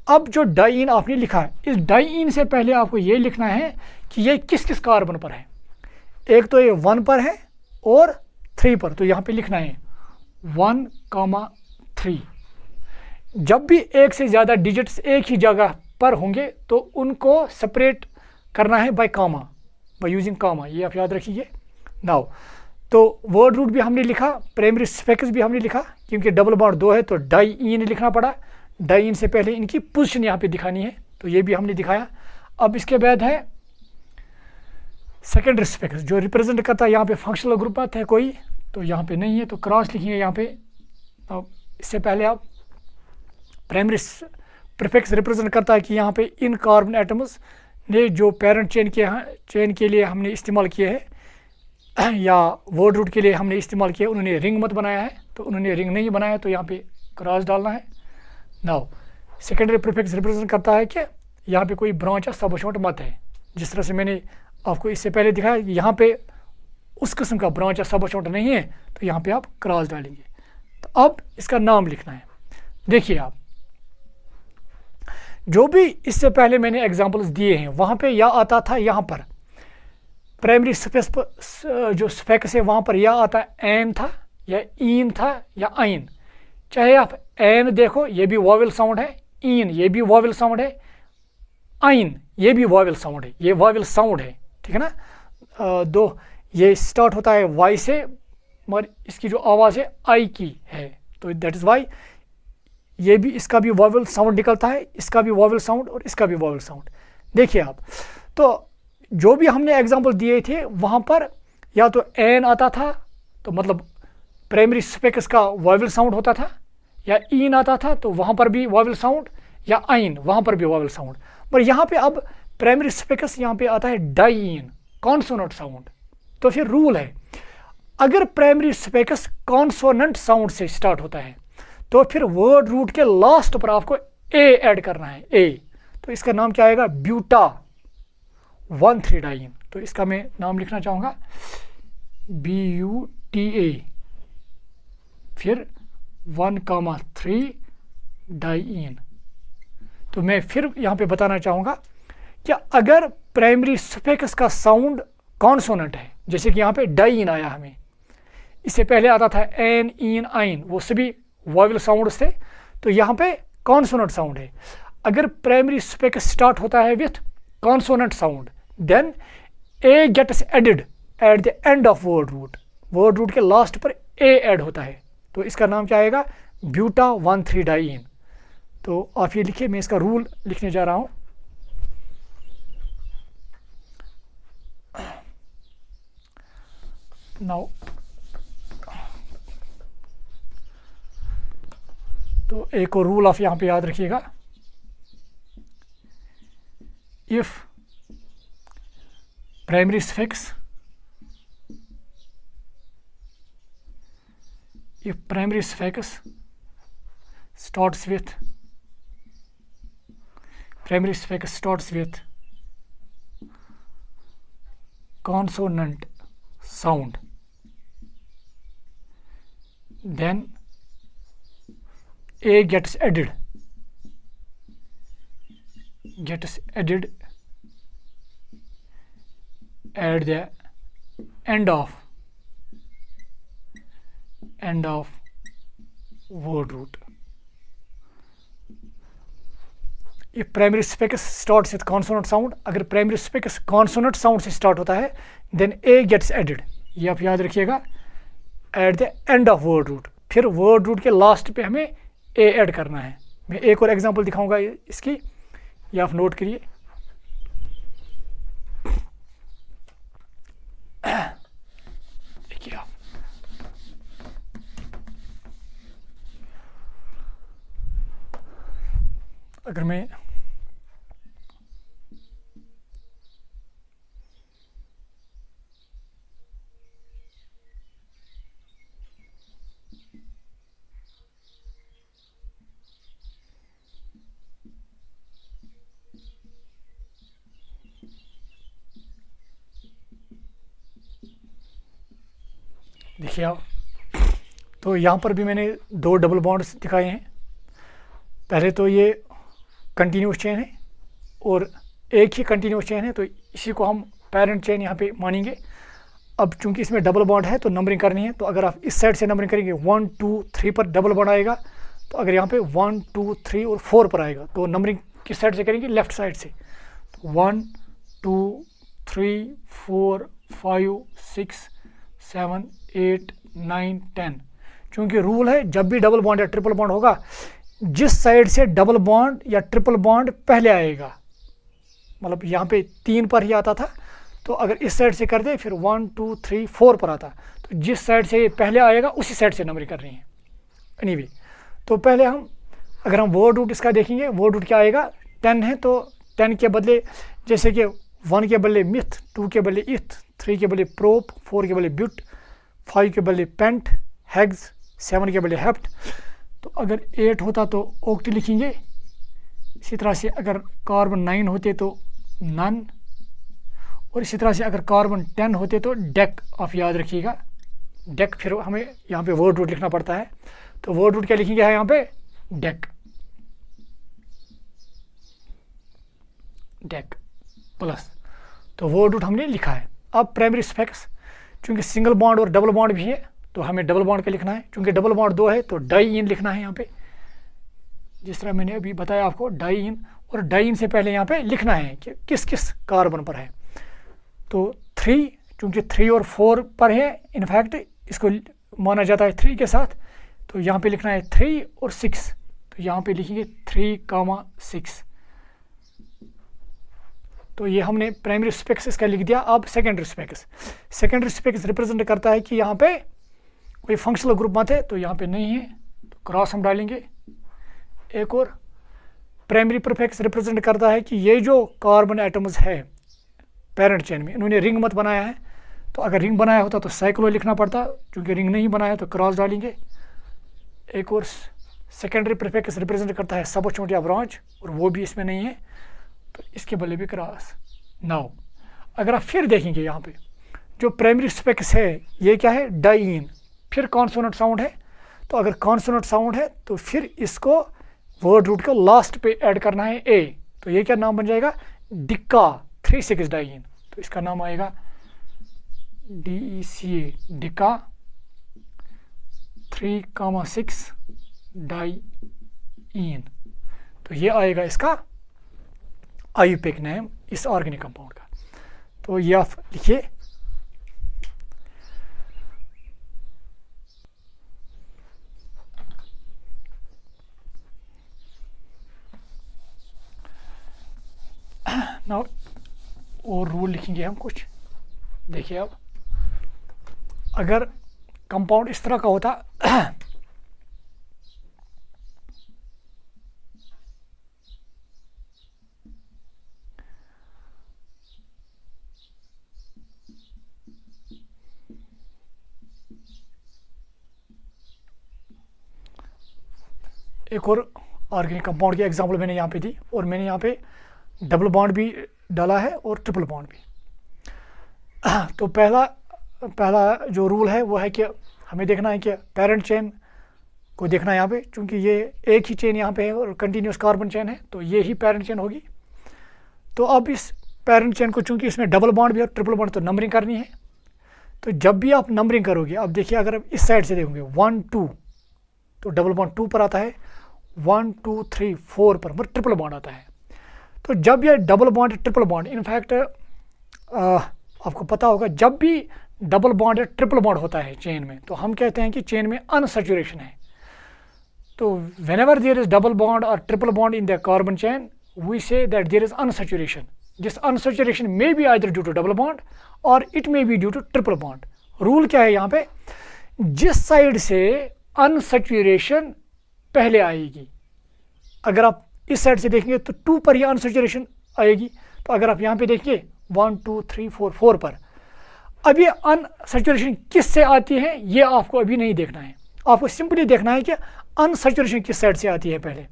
अब जो डाई इन आपने लिखा है, इस डाई इन से पहले आपको ये लिखना है कि ये किस किस कार्बन पर है। एक तो ये 1 पर है और 3 पर, तो यहाँ पे लिखना है 1,3। जब भी एक से ज़्यादा डिजिट्स एक ही जगह पर होंगे तो उनको सेपरेट करना है बाय यूजिंग कामा, ये आप याद रखिए। नाउ तो वर्ड रूट भी हमने लिखा, प्राइमरी सफिक्स भी हमने लिखा, क्योंकि डबल बॉन्ड 2 है तो डाईइन लिखना पड़ा। डाईइन से पहले इनकी पोजीशन यहाँ पे दिखानी है, तो ये भी हमने दिखाया। अब इसके बाद है सेकेंडरी सफिक्स जो रिप्रेजेंट करता है यहाँ पे फंक्शनल ग्रुप में है कोई, तो यहाँ पे नहीं है तो क्रॉस लिखेंगे यहाँ पे। अब इससे पहले आप प्राइमरी प्रीफिक्स रिप्रेजेंट करता है कि यहाँ पे इन कार्बन एटम्स ने जो पेरेंट चेन के लिए हमने इस्तेमाल किए हैं या वर्ड रूट के लिए हमने इस्तेमाल किया, उन्होंने रिंग मत बनाया है, तो उन्होंने रिंग नहीं बनाया तो यहाँ पे क्रॉस डालना है। नाउ सेकेंडरी प्रीफिक्स रिप्रेजेंट करता है कि यहाँ पे कोई ब्रांच या सबशॉर्ट मत है, जिस तरह से मैंने आपको इससे पहले दिखाया यहाँ पे उस किस्म का ब्रांच या सबशॉर्ट नहीं है, तो यहाँ पे आप क्रॉस डालेंगे। तो अब इसका नाम लिखना है। देखिए आप जो भी इससे पहले मैंने एग्जांपल्स दिए हैं वहाँ पे या आता था यहाँ पर प्राइमरी सफिक्स जो सफिक्स है वहाँ पर या आता एन था या ईन था या आइन। चाहे आप एन देखो ये भी वॉवेल साउंड है, ईन ये भी वॉवेल साउंड है, आइन ये भी वॉवेल साउंड है, ये वॉवेल साउंड है, ठीक है ना। दो ये स्टार्ट होता है वाई से, मगर इसकी जो आवाज़ है आई की है, तो दैट इज़ वाई ये भी इसका भी वॉवेल साउंड निकलता है, इसका भी वॉवेल साउंड और इसका भी वॉवेल साउंड। देखिए आप तो जो भी हमने एग्जांपल दिए थे वहाँ पर या तो एन आता था तो मतलब प्राइमरी सफिक्स का वॉवेल साउंड होता था, या ईन आता था तो वहाँ पर भी वॉवेल साउंड, या आइन वहाँ पर भी वॉवेल साउंड। पर यहाँ पे अब प्राइमरी सफिक्स यहाँ पे आता है डाईइन कॉन्सोनेंट साउंड। तो फिर रूल है अगर प्राइमरी सफिक्स कॉन्सोनेंट साउंड से स्टार्ट होता है तो फिर वर्ड रूट के लास्ट पर आपको ए ऐड करना है, ए। तो इसका नाम क्या आएगा, ब्यूटा 1,3 डाईइन। तो इसका मैं नाम लिखना चाहूँगा BUTA फिर 1,3 डाईइन। तो मैं फिर यहाँ पे बताना चाहूँगा कि अगर प्राइमरी सफिक्स का साउंड कॉन्सोनेंट है, जैसे कि यहाँ पे डाईइन आया हमें, इससे पहले आता था एन ईन आइन, वो सभी वॉवेल साउंड्स थे, तो यहाँ पे कॉन्सोनेंट साउंड है। अगर प्राइमरी सफिक्स स्टार्ट होता है with consonant sound then A gets added at the end of word root, word root के लास्ट पर ए ऐड होता है, तो इसका नाम क्या आएगा, ब्यूटा 1,3 डाईइन। तो आप ये लिखिए, मैं इसका रूल लिखने जा रहा हूँ। नाउ तो एक और रूल आप यहाँ पे याद रखिएगा, if primary suffix starts with consonant sound, then A gets added at the end of word root. If primary suffix starts with consonant sound, अगर primary suffix consonant sound से start होता है then A gets added, ये आप याद रखिएगा, at the end of word root। फिर word root के लास्ट पे हमें A ऐड करना है। मैं एक और एग्जांपल दिखाऊंगा इसकी, ये आप नोट करिए। देखिए आप अगर मैं देखिए आप, तो यहाँ पर भी मैंने 2 डबल बॉन्ड्स दिखाए हैं। पहले तो ये कंटिन्यूस चेन है और एक ही कंटिन्यूस चेन है, तो इसी को हम पेरेंट चेन यहाँ पे मानेंगे। अब चूंकि इसमें डबल बॉन्ड है तो नंबरिंग करनी है, तो अगर आप इस साइड से नंबरिंग करेंगे 1 2 3 पर डबल बॉन्ड आएगा, तो अगर यहाँ पे 1 2 3 और 4 पर आएगा तो नंबरिंग किस साइड से करेंगे, लेफ्ट साइड से। तो 1 2 3 4 5 6 7 8 9 10। क्योंकि रूल है जब भी डबल बॉन्ड या ट्रिपल बॉन्ड होगा, जिस साइड से डबल बॉन्ड या ट्रिपल बॉन्ड पहले आएगा, मतलब यहाँ पे 3 पर ही आता था, तो अगर इस साइड से कर दे फिर 1 2 3 4 पर आता, तो जिस साइड से पहले आएगा उसी साइड से नंबरिंग करनी है। एनीवे, तो पहले अगर हम वर्ड रूट इसका देखेंगे, वर्ड रूट क्या आएगा, 10 है तो 10 के बदले जैसे कि 1 के बदले मिथ, 2 के बदले इथ, 3 के बदले प्रोप, 4 के बदले ब्यूट, 5 के बदले पेंट, हैग्स, 7 के बदले हेप्ट। तो अगर 8 होता तो ओक्ट लिखेंगे। इसी तरह से अगर कार्बन 9 होते तो नन, और इसी तरह से अगर कार्बन 10 होते तो डेक। आप याद रखिएगा डेक, फिर हमें यहाँ पे वर्ड रूट लिखना पड़ता है, तो वर्ड रूट क्या लिखेंगे यहाँ पे, डेक, डेक प्लस, तो वर्ड रूट हमने लिखा है। अब प्राइमरी सफिक्स, चूंकि सिंगल बॉन्ड और डबल बॉन्ड भी है तो हमें डबल बॉन्ड का लिखना है, चूंकि डबल बॉन्ड 2 है तो डाई इन लिखना है यहाँ पे, जिस तरह मैंने अभी बताया आपको डाई इन, और डाई इन से पहले यहाँ पे लिखना है कि किस किस कार्बन पर है। तो 3, चूंकि 3 और 4 पर है, इनफैक्ट इसको माना जाता है 3 के साथ, तो यहाँ पे लिखना है 3 और 6, तो यहाँ पे लिखेंगे 3,6। तो ये हमने प्राइमरी स्पेक्स इसका लिख दिया। अब secondary specs, secondary specs represent करता है कि यहाँ पे कोई फंक्शनल ग्रुप मत है, तो यहाँ पे नहीं है, तो क्रॉस हम डालेंगे। एक और प्राइमरी प्रीफिक्स रिप्रेजेंट करता है कि ये जो कार्बन एटम्स है पेरेंट चेन में, इन्होंने रिंग मत बनाया है, तो अगर रिंग बनाया होता तो साइक्लो लिखना पड़ता, क्योंकि रिंग नहीं बनाया तो क्रॉस डालेंगे। एक और सेकेंडरी प्रीफिक्स रिप्रेजेंट करता है सबोचोट या ब्रांच, और वो भी इसमें नहीं है, तो इसके बदले भी क्रॉस। नाउ अगर आप फिर देखेंगे यहाँ पे जो प्राइमरी स्पेक्स है ये क्या है, डाइइन, फिर कॉन्सोनेंट साउंड है, तो अगर कॉन्सोनेंट साउंड है तो फिर इसको वर्ड रूट को लास्ट पे ऐड करना है ए, तो ये क्या नाम बन जाएगा, डिक्का 3,6 डाइइन, तो इसका नाम आएगा DECA, डिक्का 3,6 डाइइन। तो ये आएगा इसका आईयूपीएक नेम इस ऑर्गेनिक कंपाउंड का। तो ये आप लिखिए, नाउ और रूल लिखेंगे हम कुछ। देखिए अब अगर कंपाउंड इस तरह का होता एक और ऑर्गेनिक कंपाउंड की एग्जांपल मैंने यहाँ पे दी, और मैंने यहाँ पे डबल बॉन्ड भी डाला है और ट्रिपल बॉन्ड भी। तो पहला जो रूल है वो है कि हमें देखना है कि पेरेंट चेन को देखना है यहाँ पे, क्योंकि ये एक ही चेन यहाँ पे है और कंटिन्यूस कार्बन चेन है, तो ये ही पेरेंट चेन होगी। तो अब इस पेरेंट चेन को, चूंकि इसमें डबल बॉन्ड भी और ट्रिपल बॉन्ड, तो नंबरिंग करनी है। तो जब भी आप नंबरिंग करोगे, अब देखिए अगर आप इस साइड से देखोगे 1 2, तो डबल बॉन्ड 2 पर आता है, 1 2 3 4 पर मतलब ट्रिपल बॉन्ड आता है। तो जब ये double bond triple bond, in fact आपको पता होगा जब भी डबल बॉन्ड या ट्रिपल बॉन्ड होता है चेन में, तो हम कहते हैं कि चेन में अनसैचुरेशन है। तो whenever there is double bond or triple bond in the carbon chain, we say that there is unsaturation. This unsaturation may be either due to double bond or it may be due to triple bond. Rule क्या है यहाँ पे, जिस side से unsaturation पहले आएगी, अगर आप इस साइड से देखेंगे तो 2 पर ही अनसैचुरेशन आएगी, तो अगर आप यहाँ पे देखिए 1 2 3 4 4 पर, अब ये अनसैचुरेशन किस से आती है ये आपको अभी नहीं देखना है, आपको सिंपली देखना है कि अनसैचुरेशन किस साइड से आती है पहले।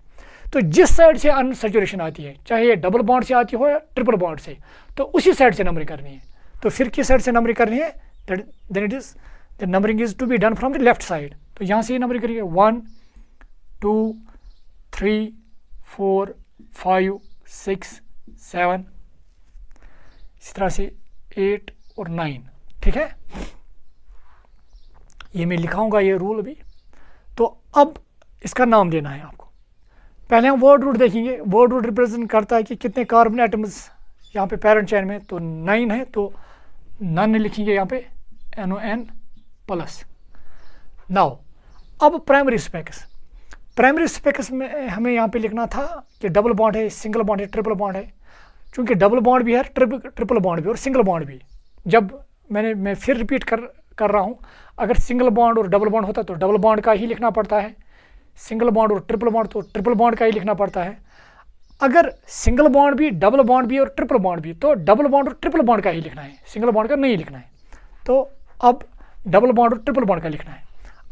तो जिस साइड से अनसैचुरेशन आती है, चाहे ये डबल बॉन्ड से आती हो या ट्रिपल बॉन्ड से, तो उसी साइड से नंबरिंग करनी है। तो फिर किस साइड से नंबरिंग करनी है, then it is the numbering is to be done from the left side. तो यहाँ से नंबरिंग करिए 1 2 3 4 5 6 7, इस तरह से 8 और 9, ठीक है। ये मैं लिखाऊंगा ये रूल भी। तो अब इसका नाम देना है आपको। पहले हम वर्ड रूट देखेंगे। वर्ड रूट रिप्रेजेंट करता है कि कितने कार्बन एटम्स यहाँ पे पेरेंट चेन में, तो 9 है, तो नन लिखेंगे यहाँ पे NON, प्लस। नाउ अब प्राइमरी स्पेक्स में हमें यहाँ पे लिखना था कि डबल बॉन्ड है, सिंगल बॉन्ड है, ट्रिपल बॉन्ड है। चूँकि डबल बॉन्ड भी है, ट्रिपल बॉन्ड भी और सिंगल बॉन्ड भी। जब मैं फिर रिपीट कर रहा हूँ, अगर सिंगल बॉन्ड और डबल बॉन्ड होता तो डबल बॉन्ड का ही लिखना पड़ता है, सिंगल बॉन्ड और ट्रिपल बॉन्ड तो ट्रिपल बॉन्ड का ही लिखना पड़ता है। अगर सिंगल बॉन्ड भी, डबल बॉन्ड भी और ट्रिपल बॉन्ड भी, तो डबल बॉन्ड और ट्रिपल बॉन्ड का ही लिखना है, सिंगल बॉन्ड का नहीं लिखना है। तो अब डबल बॉन्ड और ट्रिपल बॉन्ड का लिखना है।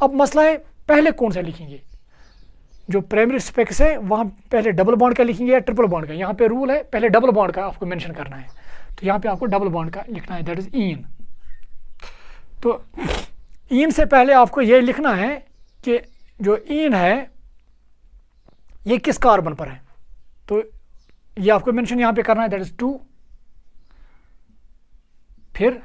अब मसला है पहले कौन सा लिखेंगे। जो प्राइमरी स्पेक्स है वहाँ पहले डबल बॉन्ड का लिखेंगे या ट्रिपल बॉन्ड का। यहाँ पे रूल है पहले डबल बॉन्ड का आपको मेंशन करना है, तो यहाँ पे आपको डबल बॉन्ड का लिखना है, दैट इज इन। तो इन से पहले आपको ये लिखना है कि जो इन है ये किस कार्बन पर है, तो ये आपको मेंशन यहाँ पे करना है, दैट इज 2। फिर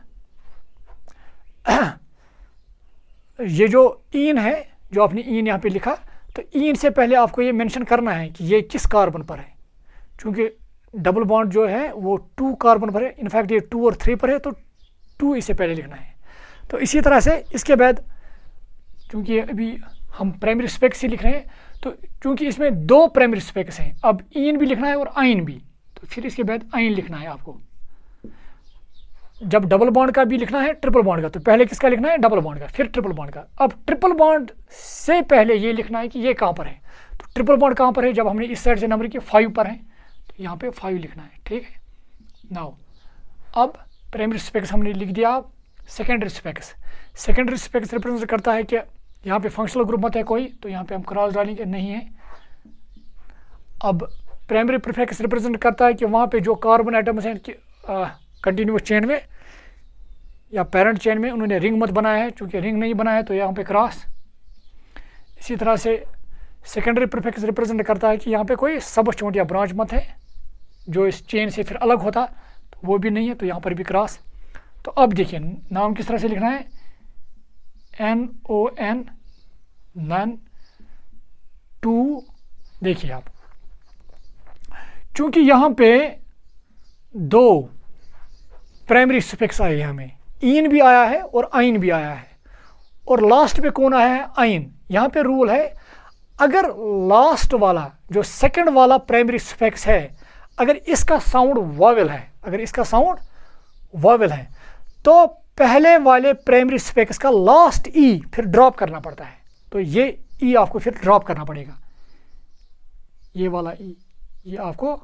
ये जो इन है, जो आपने इन यहाँ पे लिखा, तो इन से पहले आपको ये मेंशन करना है कि ये किस कार्बन पर है। क्योंकि डबल बॉन्ड जो है वो 2 कार्बन पर है, इनफैक्ट ये 2 और 3 पर है, तो 2 इससे पहले लिखना है। तो इसी तरह से इसके बाद, क्योंकि अभी हम प्राइमरी स्पेक्स ही लिख रहे हैं, तो क्योंकि इसमें 2 प्राइमरी स्पेक्स हैं, अब इन भी लिखना है और आइन भी, तो फिर इसके बाद आइन लिखना है आपको। जब डबल बॉन्ड का भी लिखना है, ट्रिपल बॉन्ड का, तो पहले किसका लिखना है, डबल बॉन्ड का, फिर ट्रिपल बॉन्ड का। अब ट्रिपल बॉन्ड से पहले ये लिखना है कि ये कहाँ पर है। तो ट्रिपल बॉन्ड कहाँ पर है, जब हमने इस साइड से नंबर किया 5 पर है, तो यहाँ पे 5 लिखना है, ठीक है। नाउ अब प्राइमरी स्पेक्स हमने लिख दिया। अब सेकेंडरी स्पेक्स रिप्रेजेंट करता है कि यहाँ पे फंक्शनल ग्रुप मत है कोई, तो यहाँ पे हम क्रॉस डालेंगे, नहीं है। अब प्राइमरी प्रीफिक्स रिप्रेजेंट करता है कि वहाँ पे जो कार्बन एटम्स हैं कंटिन्यूस चेन में या पेरेंट चेन में उन्होंने रिंग मत बनाया है, चूँकि रिंग नहीं बनाया है तो यहाँ पे क्रॉस। इसी तरह से सेकेंडरी प्रीफिक्स रिप्रेजेंट करता है कि यहाँ पे कोई सब चोट या ब्रांच मत है जो इस चेन से फिर अलग होता, तो वो भी नहीं है, तो यहाँ पर भी क्रॉस। तो अब देखिए नाम किस तरह से लिखना है, NON नन 2। देखिए आप, चूंकि यहाँ पे 2 प्राइमरी स्पेक्स आए हैं, हमें इन भी आया है और आइन भी आया है, और लास्ट पे कौन आया है, आइन। यहाँ पे रूल है, अगर लास्ट वाला जो सेकंड वाला प्राइमरी स्पेक्स है, अगर इसका साउंड वॉवेल है, तो पहले वाले प्राइमरी स्पेक्स का लास्ट ई फिर ड्रॉप करना पड़ता है। तो ये ई आपको फिर ड्रॉप करना पड़ेगा, ये वाला ई, ये आपको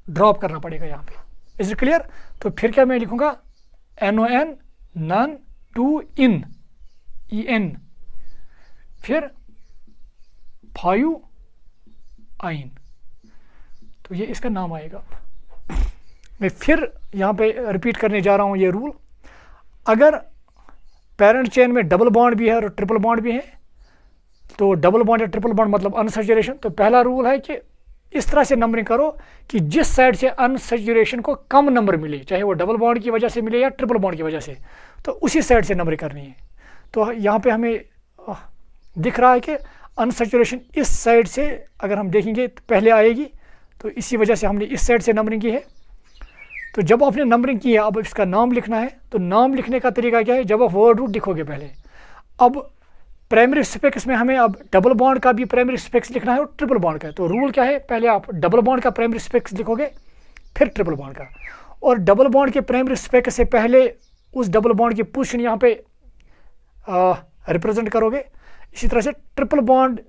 ड्रॉप करना पड़ेगा यहाँ पे। Is it clear. तो फिर क्या मैं लिखूंगा, NON नन 2 इन EN, फिर 5 आइन, तो ये इसका नाम आएगा। मैं फिर यहाँ पे रिपीट करने जा रहा हूँ ये रूल। अगर पेरेंट चेन में डबल बॉन्ड भी है और ट्रिपल बॉन्ड भी है, तो डबल बॉन्ड या ट्रिपल बॉन्ड मतलब अनसैचुरेशन, तो पहला रूल है कि इस तरह से नंबरिंग करो कि जिस साइड से अनसैचुरेशन को कम नंबर मिले, चाहे वो डबल बॉन्ड की वजह से मिले या ट्रिपल बॉन्ड की वजह से, तो उसी साइड से नंबरिंग करनी है। तो यहाँ पे हमें दिख रहा है कि अनसैचुरेशन इस साइड से अगर हम देखेंगे तो पहले आएगी, तो इसी वजह से हमने इस साइड से नंबरिंग की है। तो जब आपने नंबरिंग की है, अब इसका नाम लिखना है। तो नाम लिखने का तरीका क्या है, जब आप वर्ड रूट लिखोगे पहले, अब प्राइमरी स्पेक्स में हमें अब डबल बॉन्ड का भी प्राइमरी स्पेक्स लिखना है और ट्रिपल बॉन्ड का। तो रूल क्या है, पहले आप डबल बॉन्ड का प्राइमरी स्पेक्स लिखोगे, फिर ट्रिपल बॉन्ड का, और डबल बॉन्ड के प्राइमरी स्पेक्स से पहले उस डबल बॉन्ड की पोजीशन यहाँ पे रिप्रेजेंट करोगे। इसी तरह से ट्रिपल बॉन्ड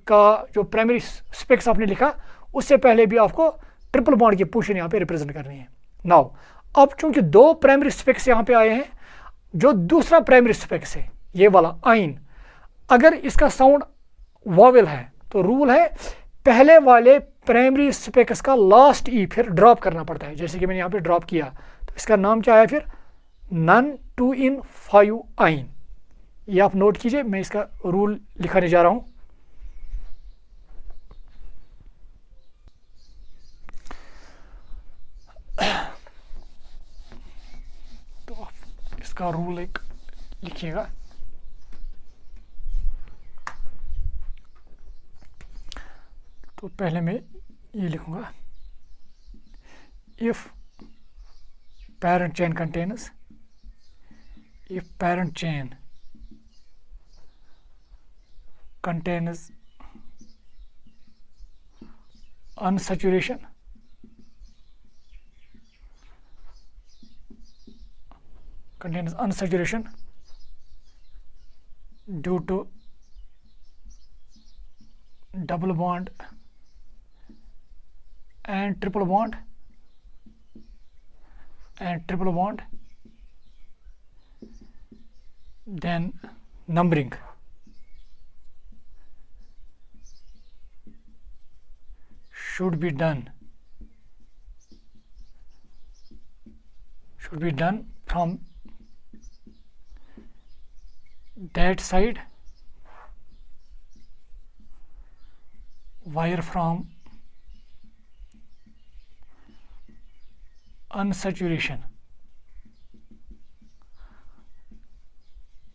का जो प्राइमरी स्पेक्स आपने लिखा, उससे पहले भी आपको ट्रिपल बॉन्ड की पोजीशन यहाँ पे रिप्रेजेंट करनी है। नाउ अब चूंकि 2 प्राइमरी स्पेक्स यहाँ पे आए हैं, जो दूसरा प्राइमरी स्पेक्स है ये वाला आइन, अगर इसका साउंड वॉवेल है, तो रूल है पहले वाले प्राइमरी स्पेक्स का लास्ट ई फिर ड्रॉप करना पड़ता है। जैसे कि मैंने यहाँ पे ड्रॉप किया, तो इसका नाम क्या है फिर, नन 2 इन 5 आइन। ये आप नोट कीजिए, मैं इसका रूल लिखाने जा रहा हूँ। तो आप इसका रूल एक लिखिएगा। तो पहले मैं ये लिखूंगा, if parent chain contains if parent chain contains unsaturation due to double bond and triple bond then numbering should be done from that side, wire from unsaturation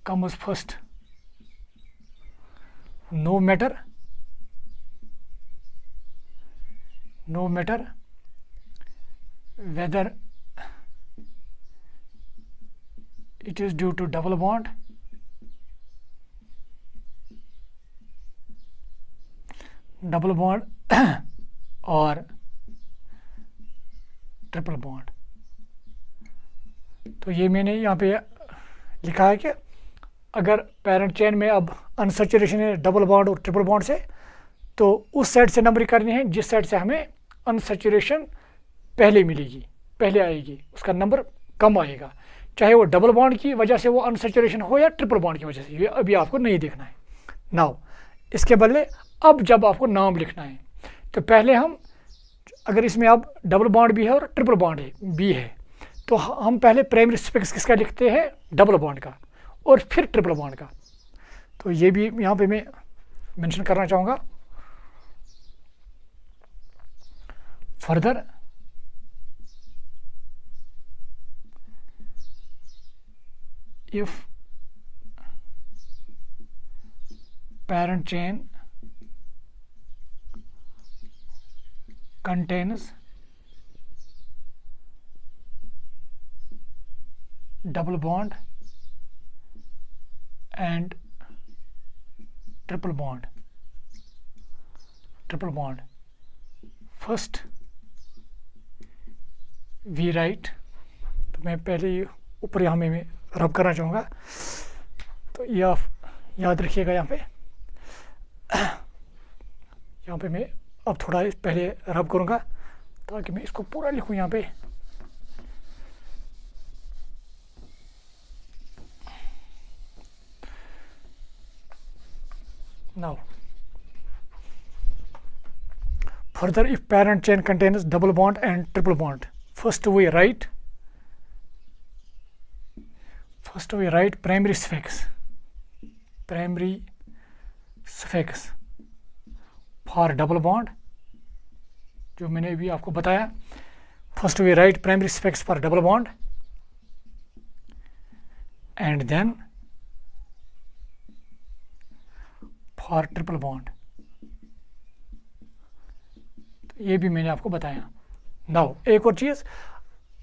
comes first, no matter whether it is due to double bond और triple bond. तो ये मैंने यहाँ पे लिखा है कि अगर पेरेंट चेन में अब अनसैचुरेशन है डबल बॉन्ड और ट्रिपल बॉन्ड से, तो उस साइड से नंबरिंग करनी है जिस साइड से हमें अनसैचुरेशन पहले मिलेगी, पहले आएगी, उसका नंबर कम आएगा, चाहे वो डबल बॉन्ड की वजह से वो अनसैचुरेशन हो या ट्रिपल बॉन्ड की वजह से। ये अभी आपको नहीं देखना है। नाउ इसके बदले अब जब आपको नाम लिखना है तो पहले हम, अगर इसमें अब डबल बॉन्ड भी है और ट्रिपल बॉन्ड भी है, तो हम पहले प्राइमरी सफिक्स किसका लिखते हैं, डबल बॉन्ड का, और फिर ट्रिपल बॉन्ड का। तो ये भी यहाँ पे मैं मेंशन करना चाहूँगा। Further if parent chain contains double bond and triple bond, first we write, तो मैं पहले ऊपर यहाँ में रब करना चाहूँगा, तो ये आप याद रखिएगा। यहाँ पे मैं अब थोड़ा पहले रब करूँगा ताकि मैं इसको पूरा लिखूँ यहाँ पे। Now further, if parent chain contains double bond and triple bond, first we write primary suffix for double bond, जो मैंने अभी आपको बताया। First we write primary suffix for double bond and then for triple bond, ये भी मैंने आपको बताया। नाउ एक और चीज़,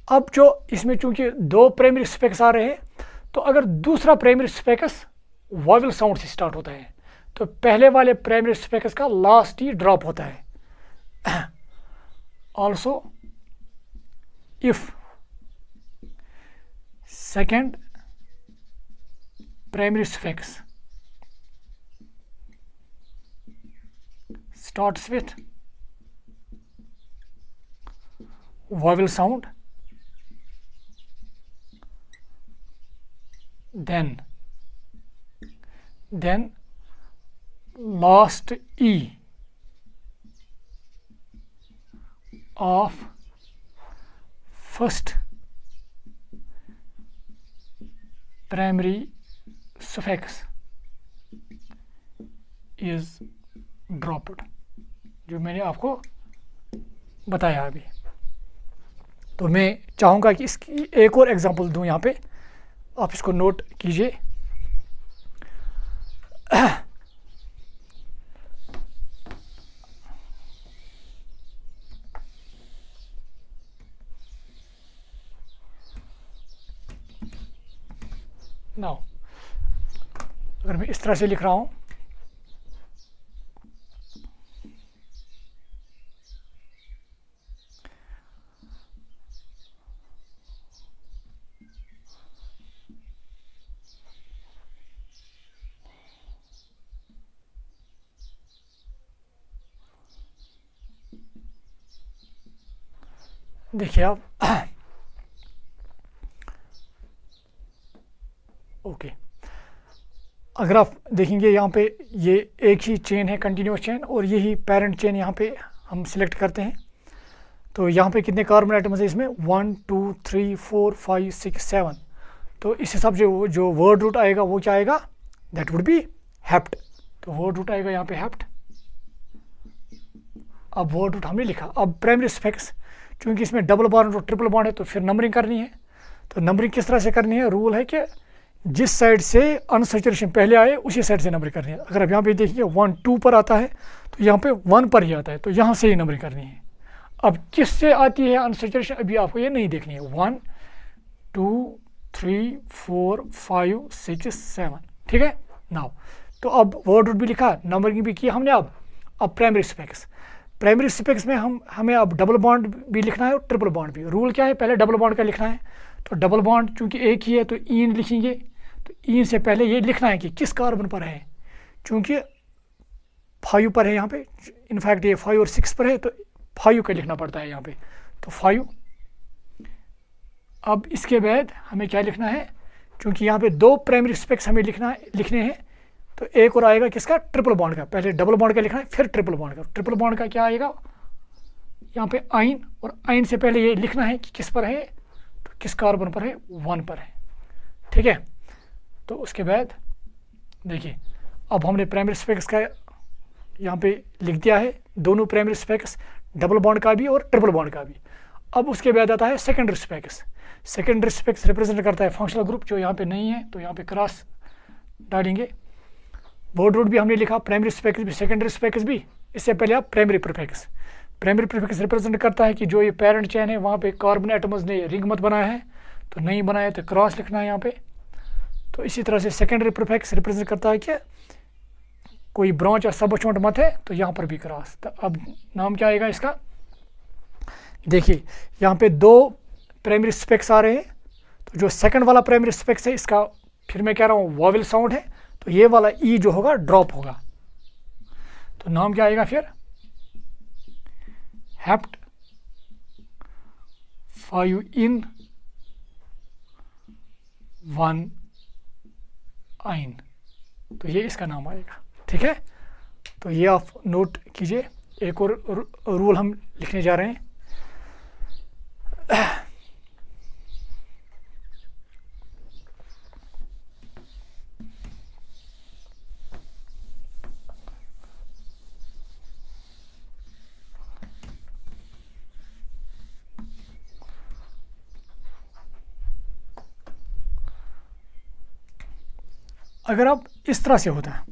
अब जो इसमें चूंकि दो प्राइमरी सफिक्स आ रहे हैं, तो अगर दूसरा प्राइमरी सफिक्स वॉवेल साउंड से स्टार्ट होता है तो पहले वाले प्राइमरी सफिक्स का लास्ट ही ड्रॉप होता है। Also if second primary suffix starts with vowel sound, then last E of first primary suffix is dropped, जो मैंने आपको बताया अभी। तो मैं चाहूँगा कि इसकी एक और एग्जांपल दूँ यहाँ पे, आप इसको नोट कीजिए। नाउ अगर मैं इस तरह से लिख रहा हूँ, देखिए आप ओके, अगर आप देखेंगे यहाँ पे ये एक ही चेन है, कंटिन्यूस चेन, और यही पेरेंट चेन यहाँ पे हम सिलेक्ट करते हैं। तो यहाँ पे कितने कार्बन आइटम्स है इसमें, 1 2 3 4 5 6 7। तो इस हिसाब से जो वर्ड रूट आएगा वो क्या आएगा, दैट वुड बी हेप्ट। तो वर्ड रूट आएगा यहाँ पे हेप्ट। अब वर्ड रूट हमने लिखा। अब प्राइमरी सफिक्स, क्योंकि इसमें डबल बॉन्ड और ट्रिपल बॉन्ड है तो फिर नंबरिंग करनी है। तो नंबरिंग किस तरह से करनी है, रूल है कि जिस साइड से अनसैचुरेशन पहले आए उसी साइड से नंबरिंग करनी है। अगर आप यहाँ पे देखिए 1 2 पर आता है तो यहाँ पे 1 पर ही आता है, तो यहाँ से ही नंबरिंग करनी है। अब किस से आती है अनसैचुरेशन अभी आपको ये नहीं देखनी है। 1 2 3 4 5 6 7, ठीक है। नाउ तो अब वर्ड रूट भी लिखा, नंबरिंग भी की हमने। अब प्राइमरी सफिक्स, प्राइमरी सफिक्स में हमें अब डबल बॉन्ड भी लिखना है और ट्रिपल बॉन्ड भी। रूल क्या है, पहले डबल बॉन्ड का लिखना है। तो डबल बॉन्ड चूंकि एक ही है तो ईन लिखेंगे। तो ईन से पहले ये लिखना है कि किस कार्बन पर है, क्योंकि 5 पर है यहाँ पे, इनफैक्ट ये 5 और 6 पर है तो 5 का लिखना पड़ता है यहाँ पे। तो 5। अब इसके बाद हमें क्या लिखना है, क्योंकि यहाँ पे 2 प्राइमरी सफिक्स हमें लिखने हैं, तो एक और आएगा किसका, ट्रिपल बॉन्ड का। पहले डबल बॉन्ड का लिखना है फिर ट्रिपल बॉन्ड का। ट्रिपल बॉन्ड का क्या आएगा, यहाँ पे आइन, और आइन से पहले ये लिखना है कि किस पर है, तो किस कार्बन पर है, 1 पर है, ठीक है। तो उसके बाद देखिए अब हमने प्राइमरी सफिक्स का यहाँ पे लिख दिया है, दोनों प्राइमरी सफिक्स, डबल बॉन्ड का भी और ट्रिपल बॉन्ड का भी। अब उसके बाद आता है secondary suffix. Secondary suffix represent करता है फंक्शनल ग्रुप, जो यहाँ पे नहीं है तो यहाँ पे क्रॉस डालेंगे। वर्ड रूट भी हमने लिखा, प्राइमरी सफिक्स भी, सेकेंडरी सफिक्स भी। इससे पहले आप primary prefix. Primary prefix represent करता है कि जो ये पेरेंट चेन है वहाँ पे कार्बन एटम्स ने रिंग मत बनाया है, तो नहीं बनाया तो क्रॉस लिखना है यहाँ पे। तो इसी तरह से सेकेंडरी प्रीफिक्स रिप्रेजेंट करता है कि कोई ब्रांच या सब छोट मत है, तो यहाँ पर भी क्रॉस। तो अब नाम क्या आएगा इसका, देखिए यहाँ पे 2 प्राइमरी सफिक्स आ रहे हैं। तो जो सेकंड वाला प्राइमरी सफिक्स है इसका, फिर मैं कह रहा हूँ वॉवेल साउंड है, तो ये वाला ई जो होगा ड्रॉप होगा। तो नाम क्या आएगा फिर, हेप्ट 5 इन 1 आइन। तो ये इसका नाम आएगा, ठीक है। तो ये आप नोट कीजिए। एक और रूल हम लिखने जा रहे हैं। अगर आप इस तरह से होता है,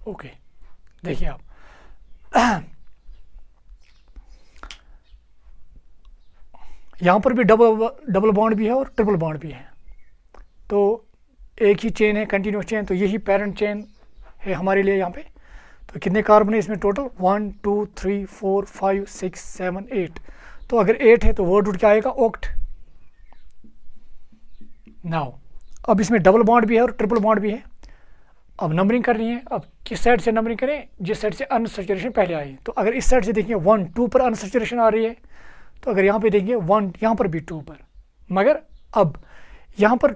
ओके, देखिए आप यहाँ पर भी डबल बॉन्ड भी है और ट्रिपल बॉन्ड भी है। तो एक ही चेन है, कंटिन्यूस चेन, तो यही पेरेंट चेन है हमारे लिए यहाँ पे। तो कितने कार्बन है इसमें टोटल, 1 2 3 4 5 6 7 8। तो अगर 8 है तो वर्ड रूट क्या आएगा, ऑक्ट। नाउ अब इसमें डबल बॉन्ड भी है और ट्रिपल बॉन्ड भी है। अब नंबरिंग करनी है। अब किस साइड से नंबरिंग करें, जिस साइड से अनसैचुरेशन पहले आई। तो अगर इस साइड से देखिए 1 2 पर अनसैचुरेशन आ रही है, तो अगर यहाँ पे देखेंगे 1, यहाँ पर भी 2 पर। मगर अब यहाँ पर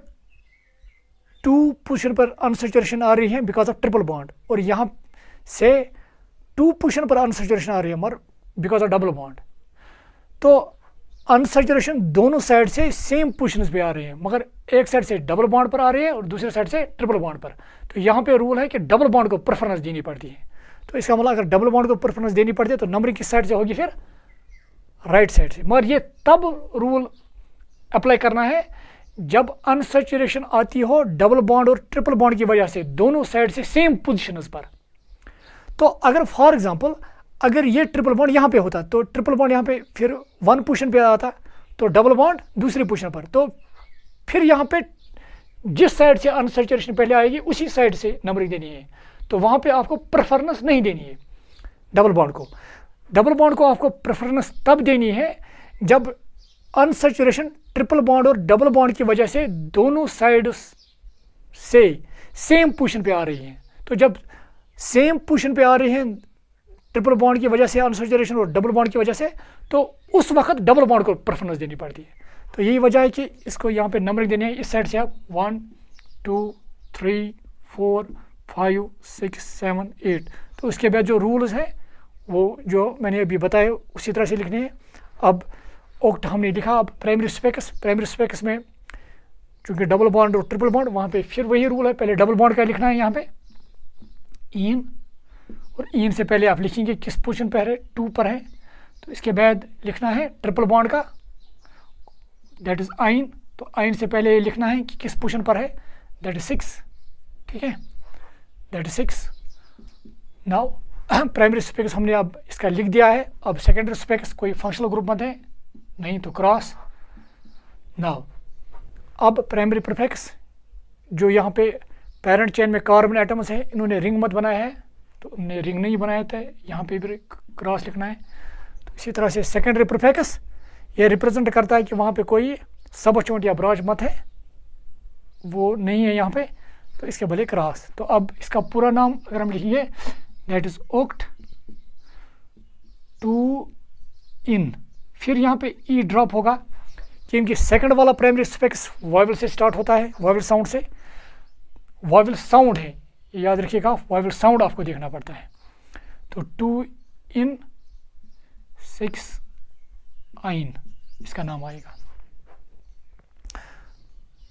2 पोजीशन पर अनसैचुरेशन आ रही है बिकॉज ऑफ ट्रिपल बॉन्ड, और यहाँ से 2 पोजीशन पर अनसैचुरेशन आ रही है मगर बिकॉज ऑफ डबल बॉन्ड। तो अनसैचुरेशन दोनों साइड से सेम पोजीशंस पे आ रही है, मगर एक साइड से डबल बॉन्ड पर आ रही है और दूसरे साइड से ट्रिपल बॉन्ड पर। तो यहाँ पे रूल है कि डबल बॉन्ड को प्रेफरेंस देनी पड़ती है। तो इसका मतलब अगर डबल बॉन्ड को प्रेफरेंस देनी पड़ती है तो नंबरिंग किस साइड से होगी फिर, राइट साइड से, मगर ये तब रूल अप्लाई करना है जब अनसैचुरेशन आती हो डबल बॉन्ड और ट्रिपल बॉन्ड की वजह से दोनों साइड से सेम पोजिशंस पर। तो अगर फॉर एग्जांपल अगर ये ट्रिपल बॉन्ड यहाँ पे होता तो ट्रिपल बॉन्ड यहाँ पे फिर वन पोजीशन पे आता, तो डबल बॉन्ड दूसरी पोजीशन पर, तो फिर यहाँ पे जिस साइड से अनसैचुरेशन पहले आएगी उसी साइड से नंबरिंग देनी है। तो वहाँ पे आपको प्रेफरेंस नहीं देनी है डबल बॉन्ड को। डबल बॉन्ड को आपको प्रेफरेंस तब देनी है जब अनसैचुरेशन ट्रिपल बॉन्ड और डबल बॉन्ड की वजह से दोनों साइड से सेम पोजीशन पे आ रही हैं। तो जब सेम पोजीशन पे आ रही हैं ट्रिपल बॉन्ड की वजह से अनसैचुरेशन और डबल बॉन्ड की वजह से, तो उस वक्त डबल बॉन्ड को प्रेफरेंस देनी पड़ती है। तो यही वजह है कि इसको यहाँ पे नंबरिंग देनी है। इस साइड से आप 1 2 3 4 5 6 7 8, तो उसके बाद जो रूल्स हैं वो जो मैंने अभी बताए उसी तरह से लिखने हैं। अब ओक्ट हमने लिखा, अब प्राइमरी स्पेकस में चूँकि डबल बॉन्ड और ट्रिपल बॉन्ड, वहाँ पे फिर वही रूल है, पहले डबल बॉन्ड का लिखना है यहाँ पे इन, और इन से पहले आप लिखेंगे किस पोजीशन पर है, 2 पर है, तो इसके बाद लिखना है ट्रिपल बॉन्ड का, दैट इज़ आइन। तो आइन से पहले लिखना है कि किस पोजीशन पर है, दैट इज 6, ठीक है, that is 6। Now primary specs हमने अब इसका लिख दिया है। अब सेकेंडरी स्पेकस कोई फंक्शनल ग्रुप मत है, नहीं तो क्रॉस। नाउ अब प्राइमरी प्रीफिक्स जो यहाँ पे पेरेंट चेन में कार्बन एटम्स है, इन्होंने रिंग मत बनाया है, तो उन्होंने रिंग नहीं बनाया था, यहाँ पे भी क्रॉस लिखना है। तो इसी तरह से सेकेंडरी प्रीफिक्स ये रिप्रेजेंट करता है कि वहाँ पे कोई सब चोट या ब्रांच मत है, वो नहीं है यहाँ पे, तो इसके भले क्रॉस। तो अब इसका पूरा नाम अगर हम लिखेंगे दैट इज ओक्ट 2 इन, फिर यहाँ पे ई ड्रॉप होगा क्योंकि सेकंड वाला प्राइमरी स्पेक्स वॉवेल से स्टार्ट होता है, वॉवेल साउंड से, वॉवेल साउंड है, याद रखिएगा, वॉवेल साउंड आपको देखना पड़ता है। तो 2 इन 6 आइन इसका नाम आएगा।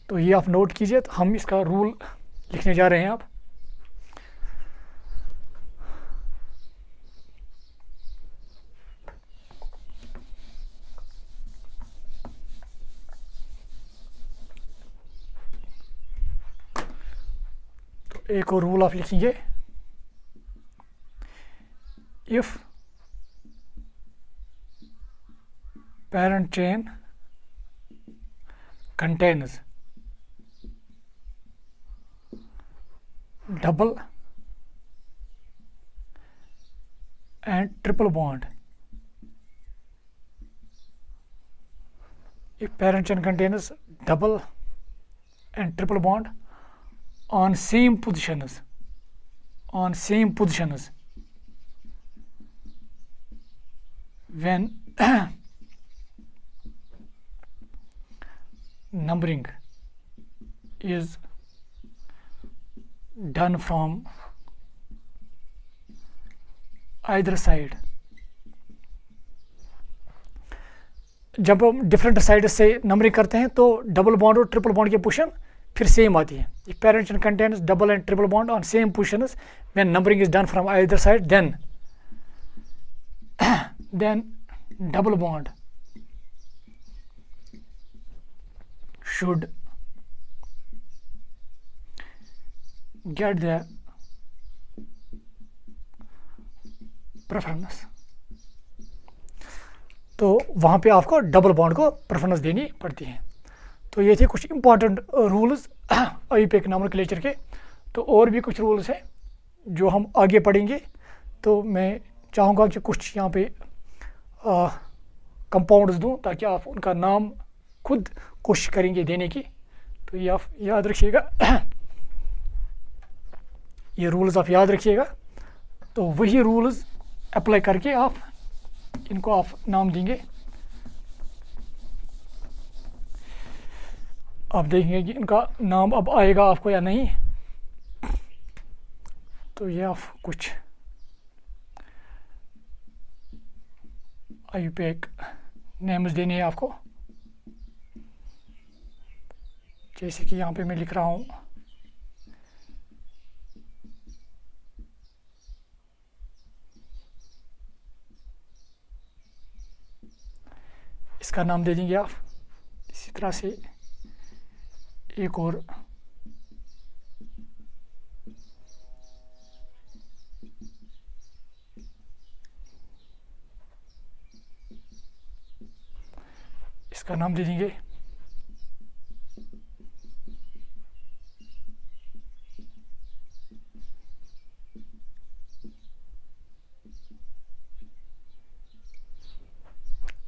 तो ये आप नोट कीजिए। तो हम इसका रूल लिखने जा रहे हैं आप। तो एक और रूल आप लिखेंगे, if parent chain contains double and triple bond, if parent chain contains double and triple bond on same positions when numbering is done from either side, जब हम डिफरेंट साइड से नंबरिंग करते हैं तो डबल बॉन्ड और triple bond की position फिर same आती है। If parent chain contains double and triple bond on same positions when numbering is done from either side, then double bond should get the preference। तो वहाँ पे आपको double bond को preference देनी पड़ती है। तो ये थे कुछ इंपॉर्टेंट रूल्स आईयूपीएसी नॉमेनक्लेचर के। तो और भी कुछ रूल्स हैं जो हम आगे पढ़ेंगे। तो मैं चाहूँगा कि कुछ यहाँ पे कंपाउंड्स दूँ ताकि आप उनका नाम खुद कोशिश करेंगे देने की। तो ये आप याद रखिएगा, ये रूल्स आप याद रखिएगा। तो वही रूल्स अप्लाई करके आप इनको आप नाम देंगे। आप देखेंगे कि इनका नाम अब आएगा आपको या नहीं। तो ये आप कुछ आईयूपीएसी नेम्स देने हैं आपको, जैसे कि यहाँ पे मैं लिख रहा हूँ इसका नाम दे देंगे आप। इसी तरह से एक और इसका नाम दे देंगे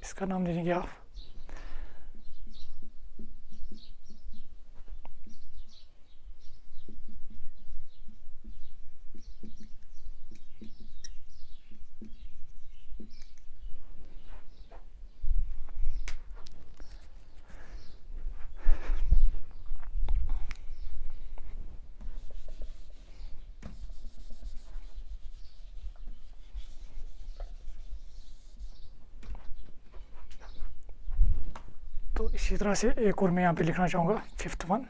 इसका नाम दे देंगे आप। तो इसी तरह से एक और मैं यहाँ पे लिखना चाहूँगा, 5th वन।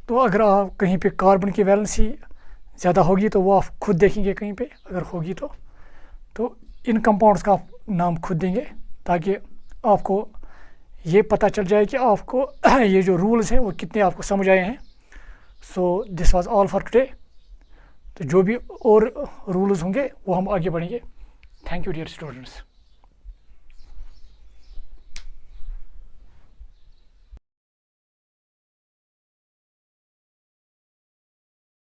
तो अगर आप कहीं पे कार्बन की वैलेंसी ज़्यादा होगी तो वो आप खुद देखेंगे कहीं पे, अगर होगी तो इन कंपाउंड्स का आप नाम खुद देंगे, ताकि आपको ये पता चल जाए कि आपको ये जो रूल्स हैं वो कितने आपको समझ आए हैं। So this was all for today. तो जो भी और रूल्स होंगे वो हम आगे बढ़ेंगे। Thank you dear students.